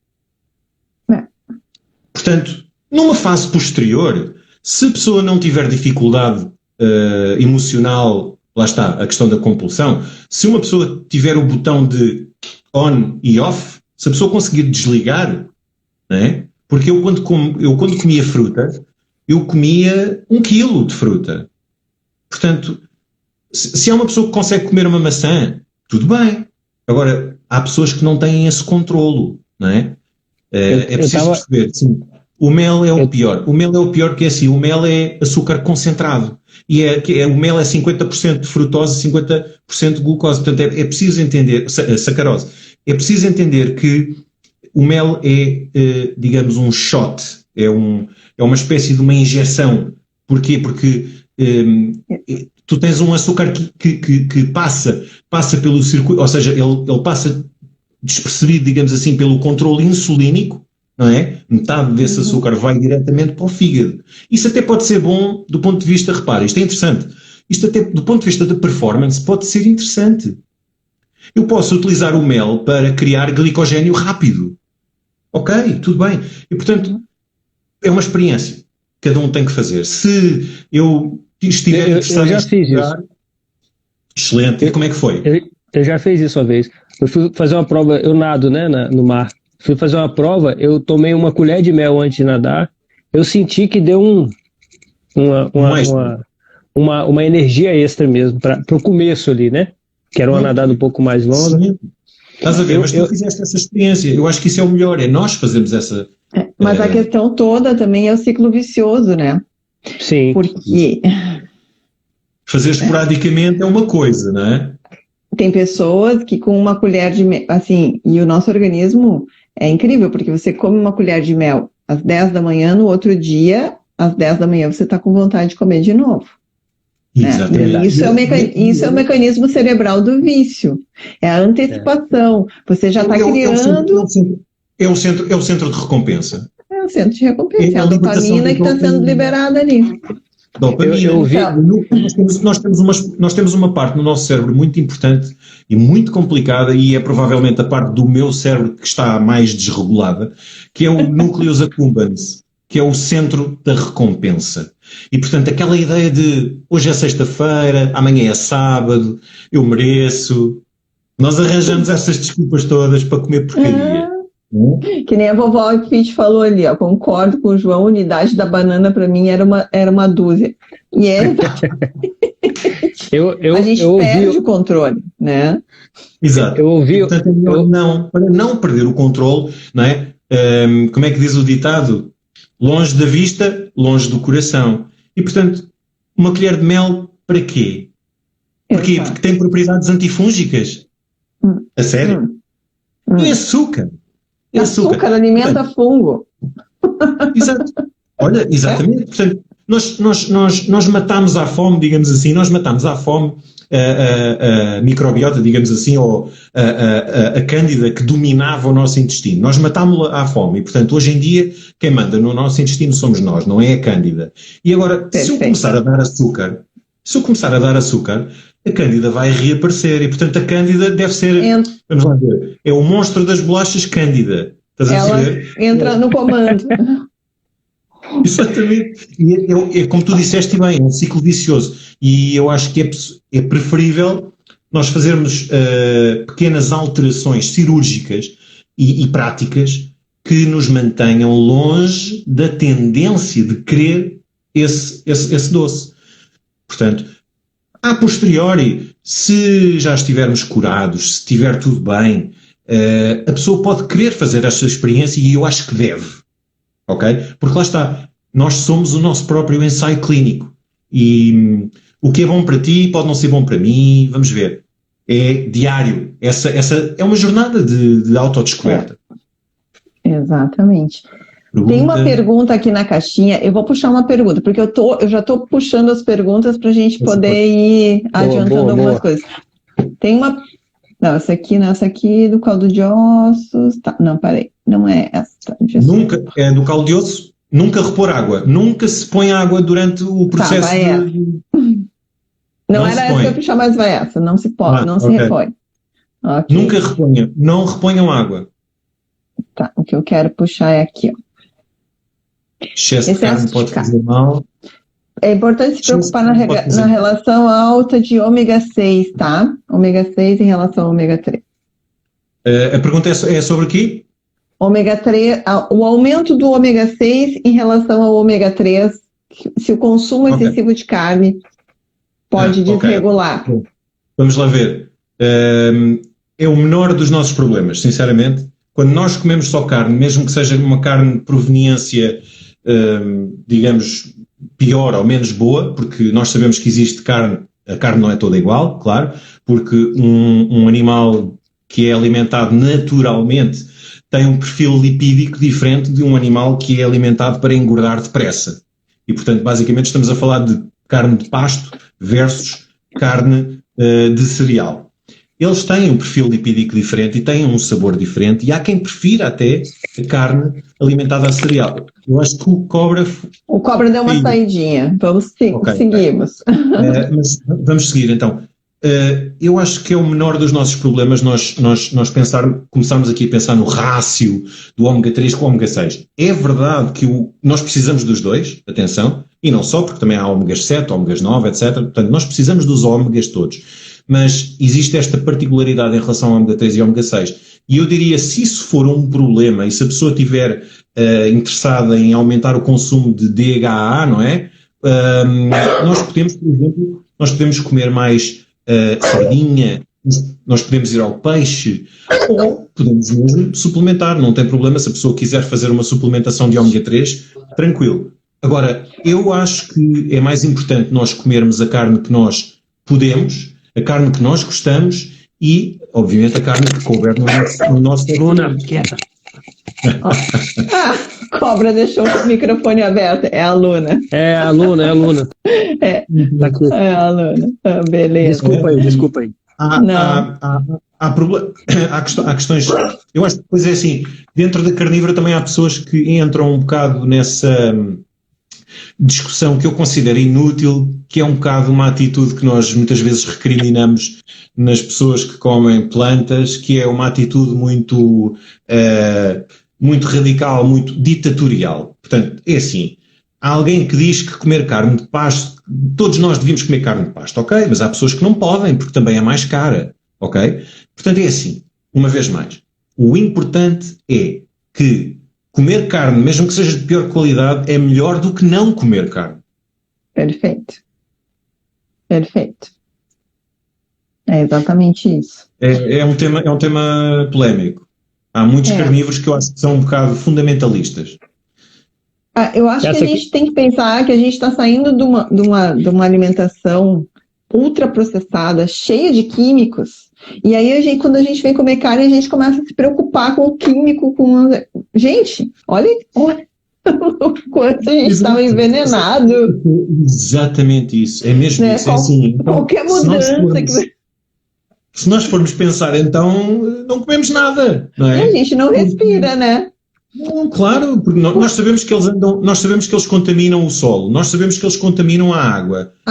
Portanto, numa fase posterior, se a pessoa não tiver dificuldade emocional, lá está, a questão da compulsão, se uma pessoa tiver o botão de on e off, se a pessoa conseguir desligar, não é? Porque eu quando comia fruta, eu comia 1 quilo de fruta. Portanto, se há uma pessoa que consegue comer uma maçã, tudo bem. Agora, há pessoas que não têm esse controlo, não é? É preciso perceber, sim. O mel é o pior. O mel é o pior porque é assim, o mel é açúcar concentrado. E o mel é 50% de frutose e 50% de glucose. Portanto, é preciso entender, sacarose, é preciso entender que o mel é, digamos, um shot, é uma espécie de uma injeção. Porquê? Porque tu tens um açúcar que passa pelo circuito, ou seja, ele passa despercebido, digamos assim, pelo controle insulínico, não é? Metade desse açúcar vai diretamente para o fígado. Isso até pode ser bom do ponto de vista, repara, isto é interessante, isto até do ponto de vista de performance pode ser interessante. Eu posso utilizar o mel para criar glicogénio rápido. Ok, tudo bem. E, portanto, é uma experiência. Cada um tem que fazer. Se eu estiver interessado eu já fiz isso. Excelente. E como é que foi? Eu já fiz isso uma vez. Eu fui fazer uma prova, eu nado, né, no mar. Fui fazer uma prova, eu tomei uma colher de mel antes de nadar. Eu senti que deu uma energia extra mesmo, para o começo ali, né? Que era uma nadada um pouco mais longa. Sim. Estás a ver, mas tu fizeste essa experiência. Eu acho que isso é o melhor, é nós fazermos essa... Mas a questão toda também é o ciclo vicioso, né? Sim. Porque... fazer esporadicamente é uma coisa, não é? Tem pessoas que com uma colher de mel, assim, e o nosso organismo é incrível, porque você come uma colher de mel às 10 da manhã, no outro dia, às 10 da manhã, você está com vontade de comer de novo. Exatamente. Né? Isso é o mecanismo cerebral do vício. É a antecipação. Você já está criando... É o centro de recompensa. É o centro de recompensa. É a dopamina que está sendo liberada ali. Dopamina. Nós temos uma parte no nosso cérebro muito importante e muito complicada, e é provavelmente a parte do meu cérebro que está mais desregulada, que é o nucleus accumbens, que é o centro da recompensa. E, portanto, aquela ideia de hoje é sexta-feira, amanhã é sábado, eu mereço. Nós arranjamos essas desculpas todas para comer porcaria. Que nem a vovó Pete falou ali, ó, concordo com o João, a unidade da banana para mim era uma dúzia. E a gente perde o controle, né? Exato. Portanto, para não perder o controle, não é? Como é que diz o ditado? Longe da vista, longe do coração. E, portanto, uma colher de mel para quê? Porquê? Porque tem propriedades antifúngicas. A sério? É açúcar. Açúcar alimenta fungo. Exato. Olha, exatamente. Portanto, nós matámos à fome, digamos assim, a microbiota, digamos assim, ou a cândida que dominava o nosso intestino. Nós matámos-la à fome e, portanto, hoje em dia, quem manda no nosso intestino somos nós, não é a cândida. E agora, se eu começar a dar açúcar, a cândida vai reaparecer e, portanto, a cândida deve ser, vamos lá ver, é o monstro das bolachas cândida. Estás a perceber? Ela entra no comando. Exatamente. E é como tu disseste bem, é um ciclo vicioso. E eu acho que é preferível nós fazermos pequenas alterações cirúrgicas e práticas que nos mantenham longe da tendência de querer esse doce. Portanto, a posteriori, Se já estivermos curados, se estiver tudo bem, a pessoa pode querer fazer esta experiência e eu acho que deve, ok? Porque lá está, nós somos o nosso próprio ensaio clínico e o que é bom para ti pode não ser bom para mim, vamos ver. É diário, essa é uma jornada de autodescoberta. Exatamente. Tem uma pergunta aqui na caixinha, eu vou puxar uma pergunta, porque eu já estou puxando as perguntas para a gente poder ir adiantando algumas coisas. Tem uma... Não, essa aqui do caldo de ossos... Tá, não, parei, não é essa. Nunca, é do caldo de osso, nunca repor água, nunca se põe água durante o processo Não era essa que eu puxar, mas vai essa, não se pode, se repõe. Okay. Nunca reponha, não reponham água. Tá, o que eu quero puxar é aqui, ó. Excesso de carne pode fazer mal. É importante se preocupar na relação alta de ômega 6, tá? Ômega 6 em relação ao ômega 3. A pergunta é sobre o quê? Ômega 3, o aumento do ômega 6 em relação ao ômega 3, se o consumo excessivo de carne pode desregular. Vamos lá ver. É o menor dos nossos problemas, sinceramente. Quando nós comemos só carne, mesmo que seja uma carne de proveniência, digamos, pior ou menos boa, porque nós sabemos que existe carne, a carne não é toda igual, claro, porque um animal que é alimentado naturalmente tem um perfil lipídico diferente de um animal que é alimentado para engordar depressa. E, portanto, basicamente estamos a falar de carne de pasto versus carne de cereal. Eles têm um perfil lipídico diferente e têm um sabor diferente, e há quem prefira até a carne alimentada a cereal. Eu acho que o cobra... O cobra deu uma saidinha. Seguimos. Mas vamos seguir, então. Eu acho que é o menor dos nossos problemas nós começarmos aqui a pensar no rácio do ômega 3 com o ômega 6. É verdade que nós precisamos dos dois, atenção, e não só, porque também há ômegas 7, ômegas 9, etc. Portanto, nós precisamos dos ômegas todos. Mas existe esta particularidade em relação ao ômega 3 e ao ômega 6. E eu diria, se isso for um problema e se a pessoa estiver interessada em aumentar o consumo de DHA, não é? Nós podemos, por exemplo, comer mais sardinha, nós podemos ir ao peixe, ou podemos mesmo suplementar, não tem problema, se a pessoa quiser fazer uma suplementação de ômega 3, tranquilo. Agora, eu acho que é mais importante nós comermos a carne que nós podemos, a carne que nós gostamos e, obviamente, a carne que couber no nosso Luna, quieta. Cobra deixou o microfone aberto. É a Luna. É a Luna. É a Luna. Beleza. Desculpa aí. Há questões. Eu acho que depois é assim, dentro da carnívora também há pessoas que entram um bocado nessa discussão que eu considero inútil, que é um bocado uma atitude que nós muitas vezes recriminamos nas pessoas que comem plantas, que é uma atitude muito radical, muito ditatorial. Portanto, é assim, há alguém que diz que comer carne de pasto, todos nós devíamos comer carne de pasto, ok? Mas há pessoas que não podem, porque também é mais cara, ok? Portanto, é assim, uma vez mais, o importante é que comer carne, mesmo que seja de pior qualidade, é melhor do que não comer carne. Perfeito. É exatamente isso. É um tema polémico. Há muitos carnívoros que eu acho que são um bocado fundamentalistas. Eu acho que a gente tem que pensar que a gente está saindo de uma alimentação ultraprocessada, cheia de químicos, e aí quando a gente vem comer carne, a gente começa a se preocupar com o químico, Gente, olha o quanto a gente estava envenenado. Exatamente isso, é mesmo isso. É assim, então, qualquer mudança se nós formos pensar, então não comemos nada, não é? A gente não respira, né? Não, claro, porque nós sabemos que nós sabemos que eles contaminam o solo, nós sabemos que eles contaminam a água, o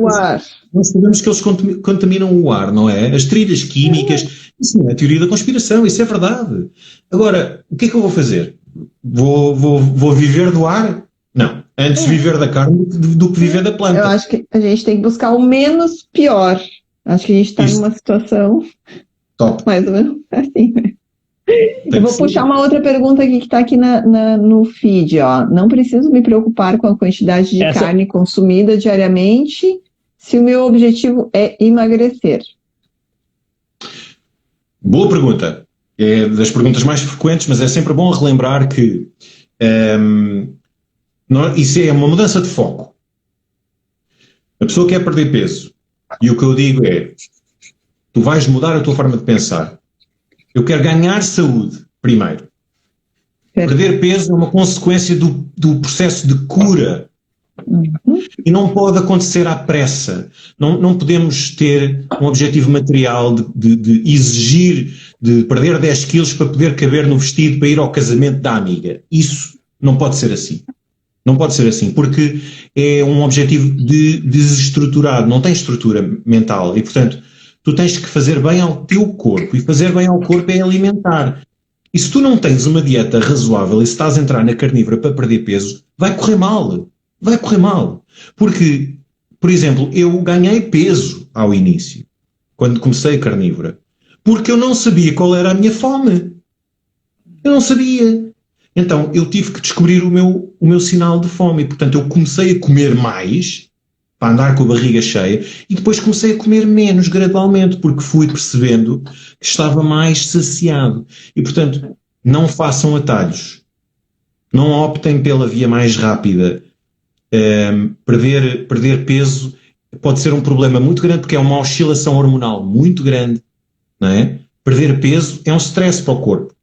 ar. Nós sabemos que eles contaminam o ar, não é? As trilhas químicas, isso não é a teoria da conspiração, isso é verdade. Agora, o que é que eu vou fazer? Vou viver do ar? Não, antes viver da carne do que viver da planta. Eu acho que a gente tem que buscar o menos pior. Acho que a gente está numa situação top, mais ou menos assim, né? Eu vou puxar uma outra pergunta aqui que está aqui no feed, ó. Não preciso me preocupar com a quantidade de carne consumida diariamente se o meu objetivo é emagrecer? Boa pergunta. É das perguntas mais frequentes, mas é sempre bom relembrar que isso é uma mudança de foco. A pessoa quer perder peso e o que eu digo é: tu vais mudar a tua forma de pensar. Eu quero ganhar saúde primeiro. Perder peso é uma consequência do processo de cura. E não pode acontecer à pressa. Não podemos ter um objetivo material de exigir de perder 10 quilos para poder caber no vestido para ir ao casamento da amiga. Isso não pode ser assim. Não pode ser assim, porque é um objetivo desestruturado, não tem estrutura mental e, portanto, tu tens que fazer bem ao teu corpo, e fazer bem ao corpo é alimentar. E se tu não tens uma dieta razoável e se estás a entrar na carnívora para perder peso, vai correr mal. Vai correr mal. Porque, por exemplo, eu ganhei peso ao início, quando comecei a carnívora, porque eu não sabia qual era a minha fome. Eu não sabia. Então, eu tive que descobrir o meu sinal de fome. E, portanto, eu comecei a comer mais, para andar com a barriga cheia, e depois comecei a comer menos, gradualmente, porque fui percebendo que estava mais saciado. E, portanto, não façam atalhos. Não optem pela via mais rápida. Perder peso pode ser um problema muito grande, porque é uma oscilação hormonal muito grande, não é? Perder peso é um stress para o corpo.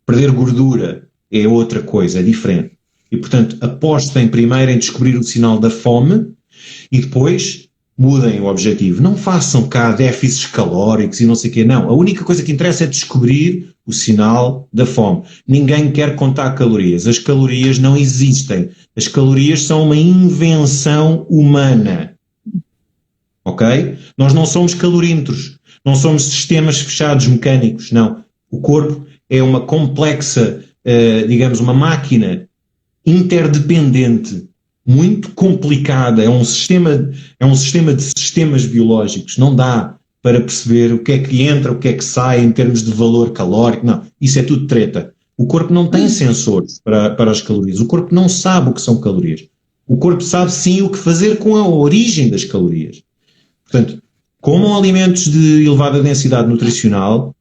Perder gordura é outra coisa, é diferente. E, portanto, apostem primeiro em descobrir o sinal da fome e depois mudem o objetivo. Não façam cá déficits calóricos e não sei o quê. Não, a única coisa que interessa é descobrir o sinal da fome. Ninguém quer contar calorias. As calorias não existem. As calorias são uma invenção humana. Ok? Nós não somos calorímetros. Não somos sistemas fechados mecânicos. Não. O corpo é uma complexa, digamos, uma máquina interdependente, muito complicada. É um sistema de sistemas biológicos. Não dá para perceber o que é que entra, o que é que sai em termos de valor calórico. Não. Isso é tudo treta. O corpo não tem sensores para as calorias. O corpo não sabe o que são calorias. O corpo sabe sim o que fazer com a origem das calorias. Portanto, comam alimentos de elevada densidade nutricional,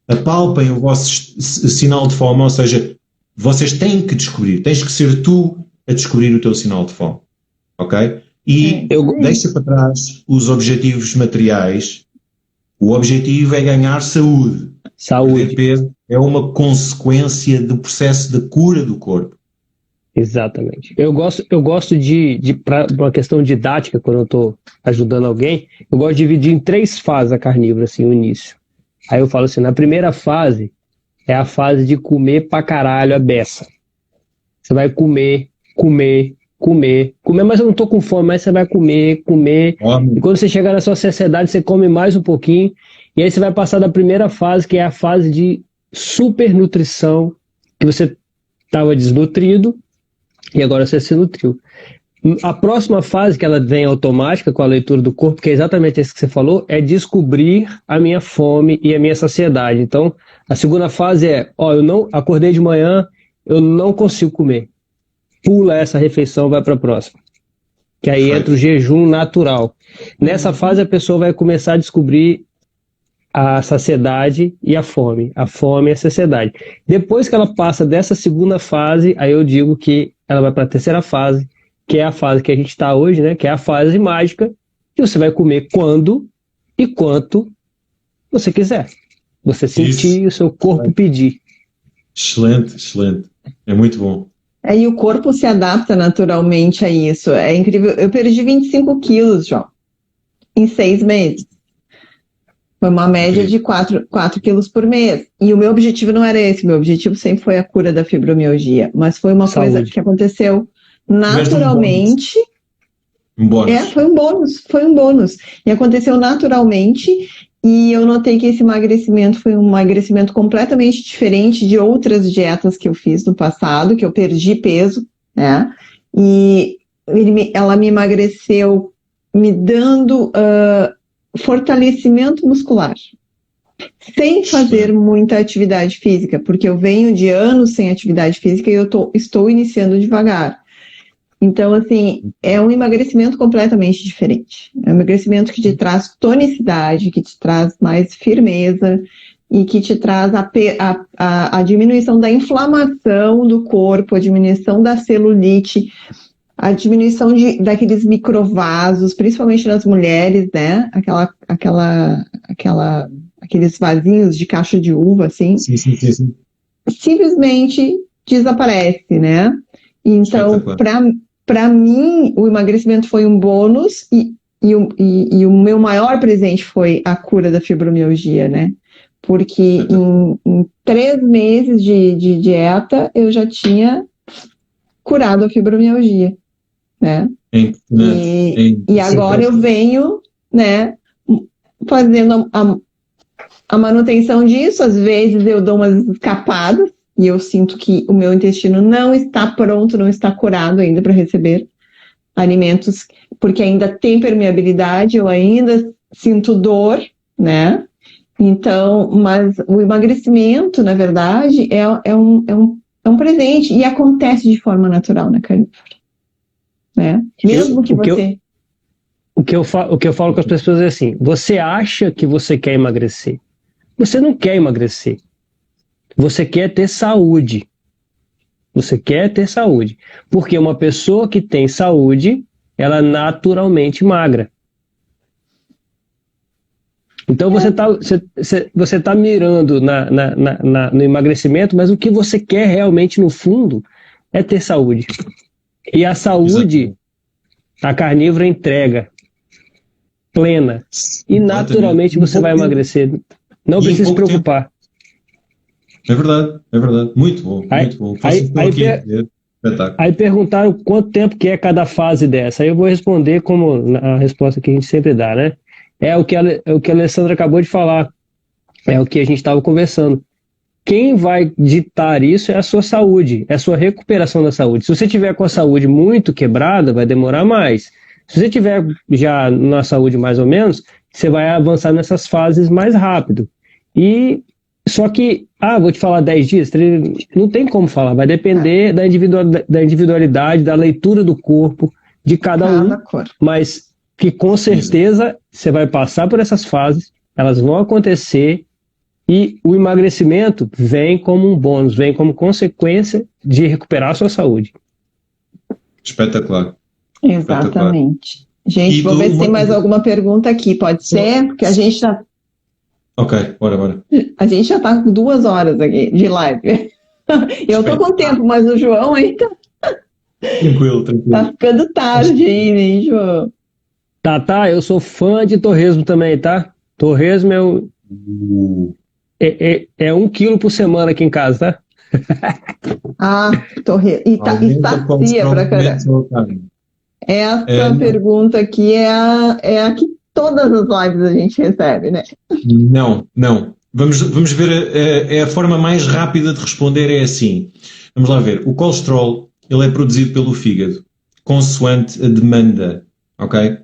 apalpem o vosso sinal de fome, ou seja, vocês têm que descobrir, tens que ser tu a descobrir o teu sinal de fome. Ok? E deixa para trás os objetivos materiais. O objetivo é ganhar saúde. Perder peso é uma consequência do processo de cura do corpo. Exatamente. Eu gosto para uma questão didática, quando eu estou ajudando alguém, eu gosto de dividir em 3 fases a carnívora, assim, o início. Aí eu falo assim, na primeira fase, é a fase de comer pra caralho a beça. Você vai comer, mas eu não tô com fome, mas você vai comer. E quando você chegar na sua saciedade, você come mais um pouquinho, e aí você vai passar da primeira fase, que é a fase de supernutrição, que você estava desnutrido, e agora você se nutriu. A próxima fase, que ela vem automática com a leitura do corpo, que é exatamente isso que você falou, é descobrir a minha fome e a minha saciedade. Então, a segunda fase é, eu não acordei de manhã, eu não consigo comer. Pula essa refeição, vai para a próxima. Que aí entra o jejum natural. Nessa fase, a pessoa vai começar a descobrir a saciedade e a fome. A fome e a saciedade. Depois que ela passa dessa segunda fase, aí eu digo que ela vai para a terceira fase, que é a fase que a gente está hoje, né? Que é a fase mágica, que você vai comer quando e quanto você quiser. Você sentir o seu corpo pedir. Excelente, excelente. É muito bom. E o corpo se adapta naturalmente a isso. É incrível. Eu perdi 25 quilos, João, em 6 meses. Foi uma média de 4 quilos por mês. E o meu objetivo não era esse. Meu objetivo sempre foi a cura da fibromialgia. Mas foi uma coisa que aconteceu naturalmente. Um bônus. Foi um bônus. E aconteceu naturalmente, e eu notei que esse emagrecimento foi um emagrecimento completamente diferente de outras dietas que eu fiz no passado, que eu perdi peso, né? E ela me emagreceu me dando fortalecimento muscular, sem fazer muita atividade física, porque eu venho de anos sem atividade física e eu estou iniciando devagar. Então, assim, é um emagrecimento completamente diferente. É um emagrecimento que te traz tonicidade, que te traz mais firmeza e que te traz a diminuição da inflamação do corpo, a diminuição da celulite, a diminuição daqueles microvasos, principalmente nas mulheres, né? Aqueles vasinhos de cacho de uva, assim. Sim. Simplesmente desaparece, né? Então, para mim, o emagrecimento foi um bônus e o meu maior presente foi a cura da fibromialgia, né? Porque em 3 meses de dieta, eu já tinha curado a fibromialgia, né? E agora eu venho, né, fazendo a manutenção disso. Às vezes eu dou umas escapadas, e eu sinto que o meu intestino não está pronto, não está curado ainda para receber alimentos, porque ainda tem permeabilidade, eu ainda sinto dor, né? Então, mas o emagrecimento, na verdade, é um presente e acontece de forma natural na carnívora, né? Mesmo que você... O que eu falo com as pessoas é assim, você acha que você quer emagrecer. Você não quer emagrecer. Você quer ter saúde. Você quer ter saúde. Porque uma pessoa que tem saúde, ela é naturalmente magra. Então você tá mirando no emagrecimento, mas o que você quer realmente no fundo é ter saúde. E a saúde, a carnívora entrega plena. E naturalmente você vai emagrecer. Não precisa se preocupar. É verdade. Muito bom. Aí perguntaram quanto tempo que é cada fase dessa. Aí eu vou responder como a resposta que a gente sempre dá, né? É o que a Alessandra acabou de falar. É o que a gente estava conversando. Quem vai ditar isso é a sua saúde, é a sua recuperação da saúde. Se você tiver com a saúde muito quebrada, vai demorar mais. Se você tiver já na saúde mais ou menos, você vai avançar nessas fases mais rápido. E só que, vou te falar 10 dias, não tem como falar, vai depender da individualidade, da leitura do corpo de cada um, mas que com certeza você vai passar por essas fases, elas vão acontecer e o emagrecimento vem como um bônus, vem como consequência de recuperar a sua saúde. Espetacular. Exatamente. Gente, vou ver se tem mais alguma pergunta aqui, pode ser? Porque a gente já... Ok, bora. A gente já está com 2 horas aqui de live. Eu estou com tempo, mas o João ainda... Tranquilo. Tá ficando tarde aí, né, João? Tá, eu sou fã de torresmo também, tá? Torresmo é 1 quilo por semana aqui em casa, tá? Torresmo. E sacia pra caramba. Essa pergunta aqui é a que todas as lives a gente recebe, né? Não. Vamos ver, a forma mais rápida de responder é assim. Vamos lá ver. O colesterol, ele é produzido pelo fígado, consoante a demanda, ok?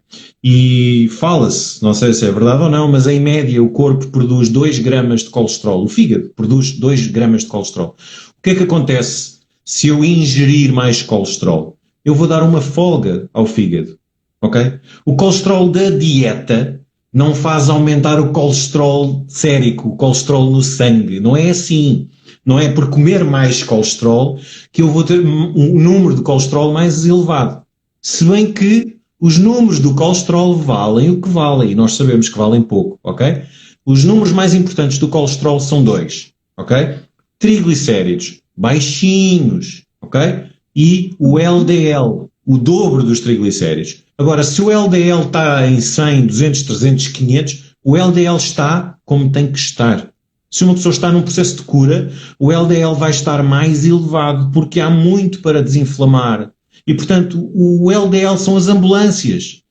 E fala-se, não sei se é verdade ou não, mas em média o corpo produz 2 gramas de colesterol. O fígado produz 2 gramas de colesterol. O que é que acontece se eu ingerir mais colesterol? Eu vou dar uma folga ao fígado, ok? O colesterol da dieta não faz aumentar o colesterol sérico, o colesterol no sangue. Não é assim. Não é por comer mais colesterol que eu vou ter um número de colesterol mais elevado. Se bem que os números do colesterol valem o que valem, e nós sabemos que valem pouco, ok? Os números mais importantes do colesterol são 2, ok? Triglicéridos, baixinhos, ok? E o LDL, o dobro dos triglicéridos. Agora, se o LDL está em 100, 200, 300, 500, o LDL está como tem que estar. Se uma pessoa está num processo de cura, o LDL vai estar mais elevado porque há muito para desinflamar. E, portanto, o LDL são as ambulâncias.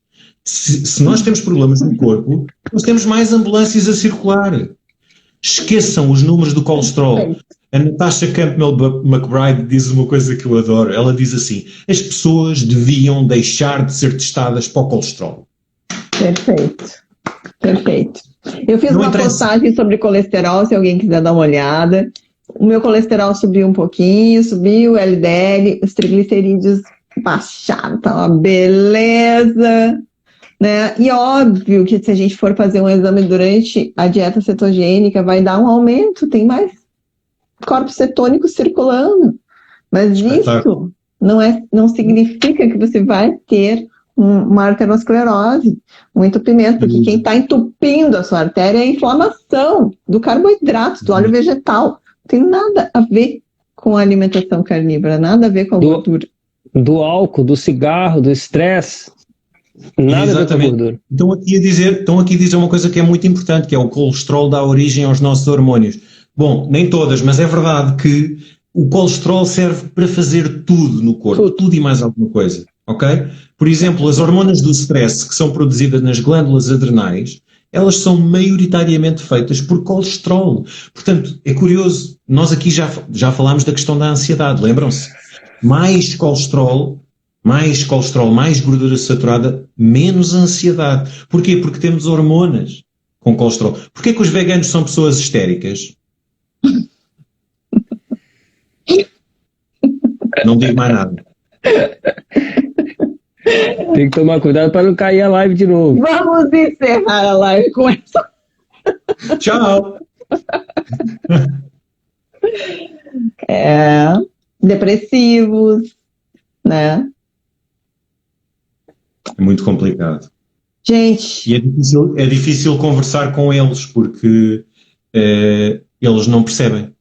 Se nós temos problemas no corpo, nós temos mais ambulâncias a circular. Esqueçam os números do colesterol. A Natasha Campbell McBride diz uma coisa que eu adoro. Ela diz assim, as pessoas deviam deixar de ser testadas para o colesterol. Perfeito. Eu fiz uma postagem sobre colesterol, se alguém quiser dar uma olhada. O meu colesterol subiu um pouquinho, subiu o LDL, os triglicerídeos baixado, tá uma beleza, né? E óbvio que se a gente for fazer um exame durante a dieta cetogênica, vai dar um aumento, tem mais corpos cetônicos circulando. Mas isso não significa que você vai ter uma arteriosclerose, um entupimento, porque quem está entupindo a sua artéria é a inflamação do carboidrato, do óleo vegetal. Não tem nada a ver com a alimentação carnívora, nada a ver com a gordura. Do álcool, do cigarro, do estresse, nada a ver com a gordura. Estão aqui a dizer uma coisa que é muito importante, que é o colesterol dá origem aos nossos hormônios. Bom, nem todas, mas é verdade que o colesterol serve para fazer tudo no corpo, tudo e mais alguma coisa, ok? Por exemplo, as hormonas do stress que são produzidas nas glândulas adrenais, elas são maioritariamente feitas por colesterol. Portanto, é curioso, nós aqui já falámos da questão da ansiedade, lembram-se? Mais colesterol, mais gordura saturada, menos ansiedade. Porquê? Porque temos hormonas com colesterol. Porquê que os veganos são pessoas histéricas? Não digo mais nada. Tem que tomar cuidado para não cair a live de novo. Vamos encerrar a live com essa. Tchau! Depressivos, né? É muito complicado. Gente. E é difícil conversar com eles porque eles não percebem.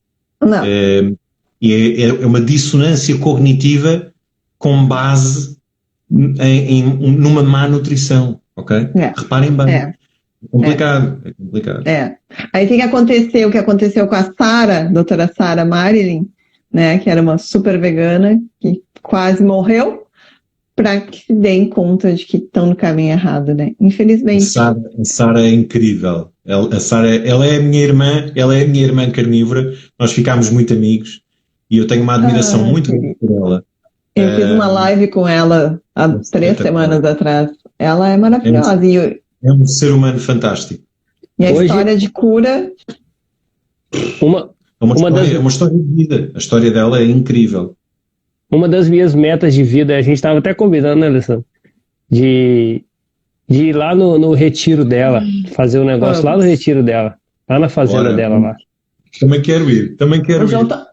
Não. É uma dissonância cognitiva com base numa má nutrição, ok? Reparem bem. É complicado. Aí o que aconteceu? O que aconteceu com a Sara, doutora Sara Marilyn, né, que era uma super vegana, que quase morreu, para que se deem conta de que estão no caminho errado, né? Infelizmente. A Sara é incrível. A Sara, ela é a minha irmã carnívora, nós ficámos muito amigos e eu tenho uma admiração muito grande por ela. Eu fiz uma live com ela há 3 semanas atrás. Ela é maravilhosa. É um ser humano fantástico. E a história de cura... É uma história de vida. A história dela é incrível. Uma das minhas metas de vida, a gente estava até combinando, né, Alessandro? De ir lá no retiro dela, fazer um negócio lá no retiro dela, lá na fazenda dela lá. Também quero ir.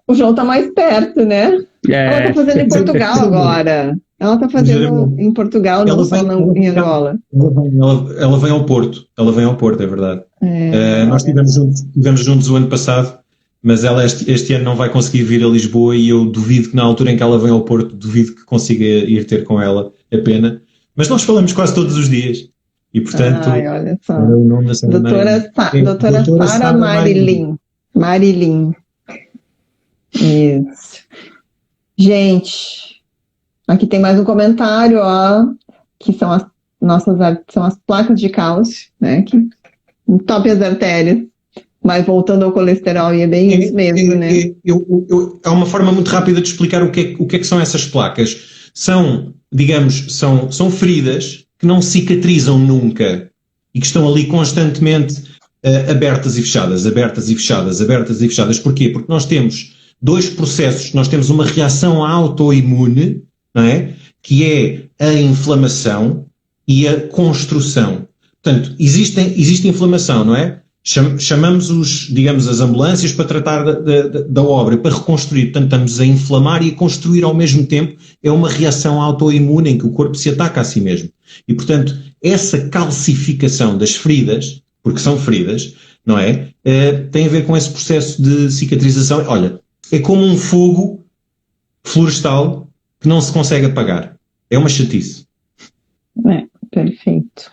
O João tá mais perto, né? Ela tá fazendo em Portugal agora. Ela tá fazendo em Portugal, não só em Angola. Ela vem ao Porto. É verdade. Nós estivemos juntos o ano passado, mas ela este ano não vai conseguir vir a Lisboa e eu duvido que na altura em que ela vem ao Porto, duvido que consiga ir ter com ela. É pena. Mas nós falamos quase todos os dias. E, portanto... olha só. Doutora Sara Marilyn. Isso. Gente, aqui tem mais um comentário, ó, que são as placas de cálcio, né, que entopem as artérias, mas voltando ao colesterol, e é bem isso mesmo, né? É uma forma muito rápida de explicar o que é que são essas placas. São, digamos, são feridas que não cicatrizam nunca e que estão ali constantemente abertas e fechadas. Porquê? Porque nós temos 2 processos, nós temos uma reação autoimune, não é? Que é a inflamação e a construção. Portanto, existe inflamação, não é? Chamamos as ambulâncias para tratar da obra, para reconstruir. Portanto, estamos a inflamar e a construir ao mesmo tempo. É uma reação autoimune em que o corpo se ataca a si mesmo. E, portanto, essa calcificação das feridas, porque são feridas, não é? Tem a ver com esse processo de cicatrização. Olha, é como um fogo florestal que não se consegue apagar. É uma chatice. Perfeito.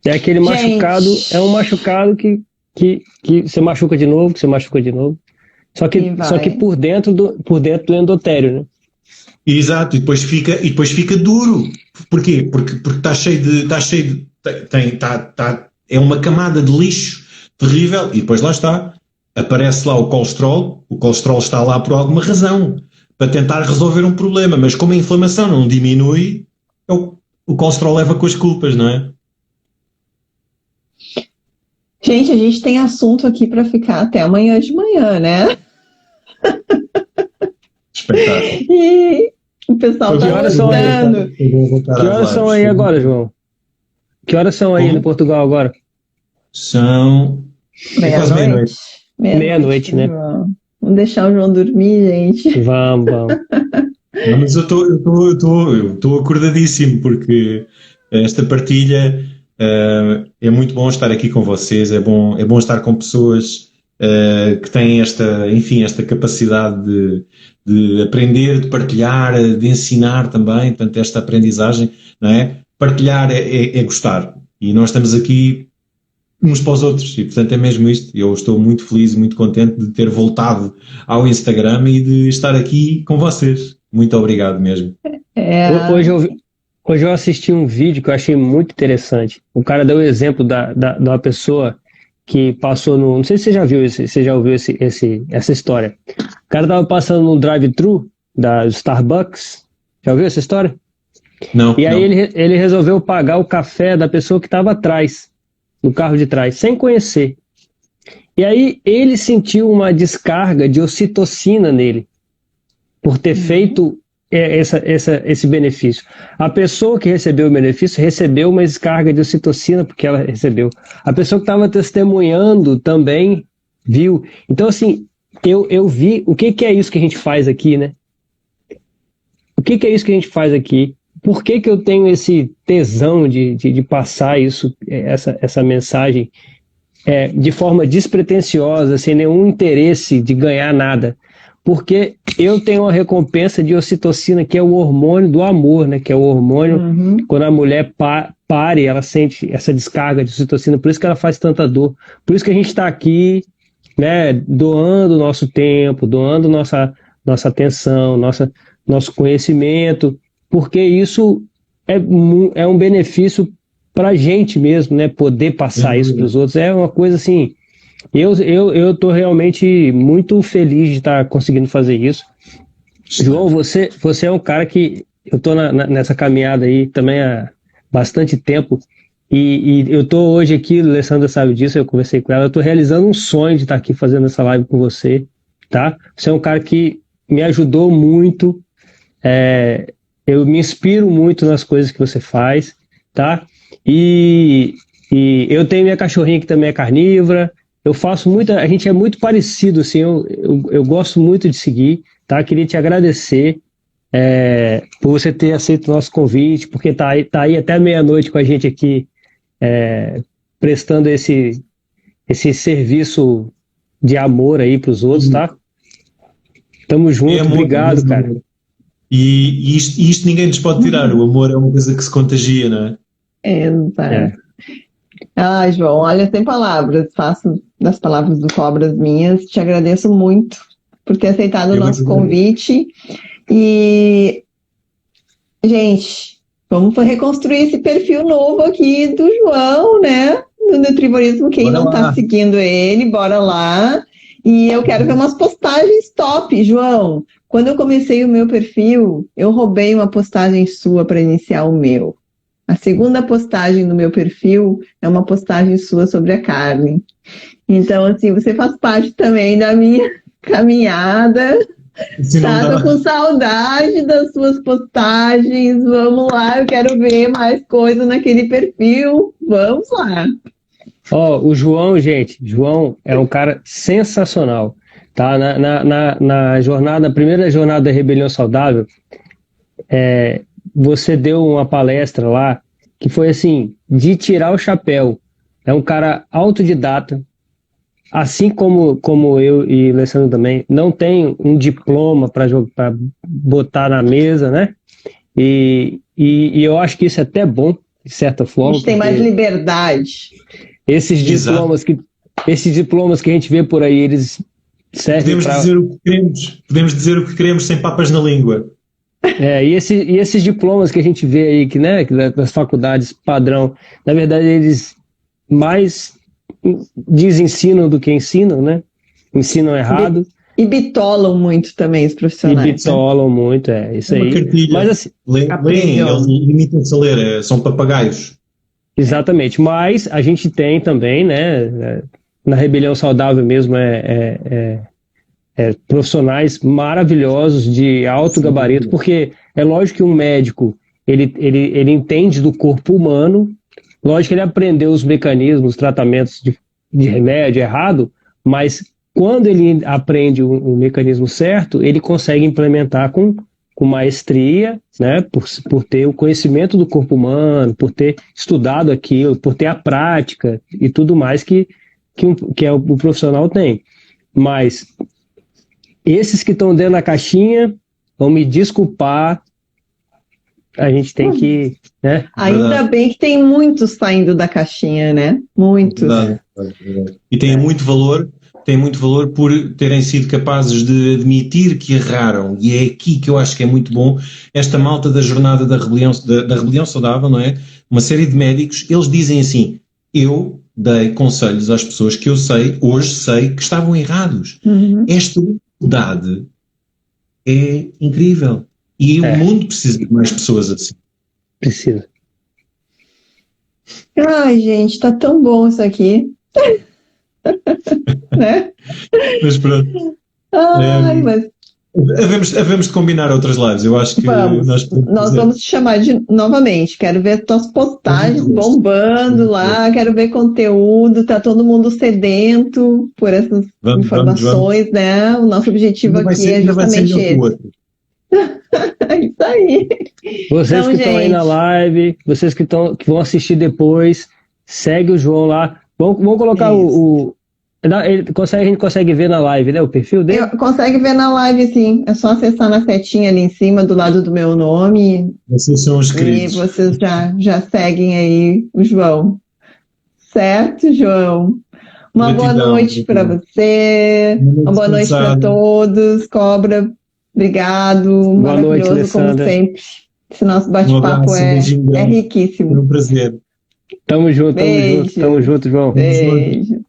É aquele machucado, é um machucado que você machuca de novo, Só que por dentro do endotélio, né? Exato, e depois fica duro. Porquê? Porque é uma camada de lixo terrível e depois lá está. Aparece lá o colesterol está lá por alguma razão, para tentar resolver um problema, mas como a inflamação não diminui, o colesterol leva com as culpas, não é? Gente, a gente tem assunto aqui para ficar até amanhã de manhã, né? Espetáculo. O pessoal Que tá horas são aí? gostando. Que horas são aí agora, João? Que horas são aí no Portugal agora? São quase meia-noite. Meia-noite, né? Vamos deixar o João dormir, gente. Vamos. Não, mas eu estou acordadíssimo, porque esta partilha é muito bom estar aqui com vocês, é bom estar com pessoas que têm esta capacidade de aprender, de partilhar, de ensinar também, portanto, esta aprendizagem, não é? Partilhar é gostar, e nós estamos aqui uns para os outros, e portanto é mesmo isto. Eu estou muito feliz e muito contente de ter voltado ao Instagram e de estar aqui com vocês. Muito obrigado mesmo. Hoje eu assisti um vídeo que eu achei muito interessante. O cara deu o exemplo de uma pessoa que passou no... Não sei se você já ouviu essa história. O cara estava passando no drive-thru da Starbucks. Já ouviu essa história? Não. E aí ele resolveu pagar o café da pessoa que estava atrás, no carro de trás, sem conhecer. E aí ele sentiu uma descarga de ocitocina nele, por ter feito esse benefício. A pessoa que recebeu o benefício recebeu uma descarga de ocitocina porque ela recebeu. A pessoa que estava testemunhando também viu. Então, assim, eu vi o que é isso que a gente faz aqui, né? O que é isso que a gente faz aqui? Por que eu tenho esse tesão de passar essa mensagem de forma despretensiosa, sem nenhum interesse de ganhar nada? Porque eu tenho uma recompensa de ocitocina, que é o hormônio do amor, né? Que é o hormônio, quando a mulher pare, ela sente essa descarga de ocitocina, por isso que ela faz tanta dor. Por isso que a gente está aqui, né, doando o nosso tempo, doando nossa atenção, nosso conhecimento, porque isso é um benefício para a gente mesmo, né? Poder passar isso para os outros é uma coisa assim. Eu estou realmente muito feliz de estar conseguindo fazer isso. João, você é um cara que eu estou nessa caminhada aí também há bastante tempo, e eu estou hoje aqui, a Alessandra sabe disso, eu conversei com ela, eu estou realizando um sonho de estar aqui fazendo essa live com você, tá? Você é um cara que me ajudou muito, eu me inspiro muito nas coisas que você faz, tá? E eu tenho minha cachorrinha que também é carnívora. Eu faço a gente é muito parecido, assim, eu gosto muito de seguir, tá? Queria te agradecer por você ter aceito o nosso convite, porque tá aí até meia-noite com a gente aqui, prestando esse serviço de amor aí para os outros, tá? Tamo junto, obrigado, cara. E isto ninguém nos pode tirar, o amor é uma coisa que se contagia, não é? Exato. Ah, João, olha, sem palavras, faço das palavras do Cobras minhas, te agradeço muito por ter aceitado o nosso convite. E, gente, vamos reconstruir esse perfil novo aqui do João, né? Do Nutrivorismo, quem não está seguindo ele, bora lá. E eu quero ver umas postagens top, João. Quando eu comecei o meu perfil, eu roubei uma postagem sua para iniciar o meu. A segunda postagem do meu perfil é uma postagem sua sobre a carne. Então, assim, você faz parte também da minha caminhada. Tô com saudade das suas postagens. Vamos lá, eu quero ver mais coisa naquele perfil. Vamos lá. O João, gente, é um cara sensacional. Tá? Na primeira jornada da Rebelião Saudável, você deu uma palestra lá que foi assim, de tirar o chapéu. É um cara autodidata, assim como eu e o Alessandro também, não tem um diploma para botar na mesa, né? E eu acho que isso é até bom, de certa forma. A gente tem mais liberdade. Esses diplomas que a gente vê por aí, eles servem para... Podemos dizer o que queremos sem papas na língua. E esses diplomas que a gente vê aí, que das faculdades padrão, na verdade eles mais desensinam do que ensinam, né? Ensinam errado. E bitolam muito também os profissionais. E bitolam muito, isso aí. Cartilha. Mas assim, eles limitam-se a ler, são papagaios. Exatamente, mas a gente tem também, né? Na Rebelião Saudável mesmo, profissionais maravilhosos de alto gabarito, porque É lógico que um médico, ele entende do corpo humano, lógico que ele aprendeu os mecanismos, os tratamentos de remédio errado, mas quando ele aprende o mecanismo certo, ele consegue implementar com maestria, né, por ter o conhecimento do corpo humano, por ter estudado aquilo, por ter a prática e tudo mais que o profissional tem. Mas esses que estão dentro da caixinha vão me desculpar, a gente tem que... Né? Ainda bem que tem muitos saindo da caixinha, né? Muitos. Verdade. E tem muito valor por terem sido capazes de admitir que erraram, e é aqui que eu acho que é muito bom, esta malta da jornada da rebelião saudável, não é? Uma série de médicos, eles dizem assim, eu dei conselhos às pessoas que eu hoje sei que estavam errados. Uhum. Esta humildade é incrível. E o mundo precisa de mais pessoas assim. Precisa. Ai, gente, tá tão bom isso aqui. Né? Mas pronto. Ai, mas... Havemos de combinar outras lives. Eu acho que nós vamos te chamar novamente. Quero ver tuas postagens bombando lá, quero ver conteúdo, tá todo mundo sedento por essas informações, né? O nosso objetivo aqui é justamente esse. Isso aí. Vocês que estão aí na live, vocês que vão assistir depois, segue o João lá. Vamos colocar a gente consegue ver na live, né? O perfil dele? Consegue ver na live, sim. É só acessar na setinha ali em cima, do lado do meu nome. Vocês são inscritos. E vocês já seguem aí o João. Certo, João? Uma boa noite para você. Uma boa noite para todos. Cobra, obrigado. Boa maravilhoso, noite, como sempre. Esse nosso bate-papo é riquíssimo. Foi um prazer. Tamo junto, João. Beijo. João. Beijo.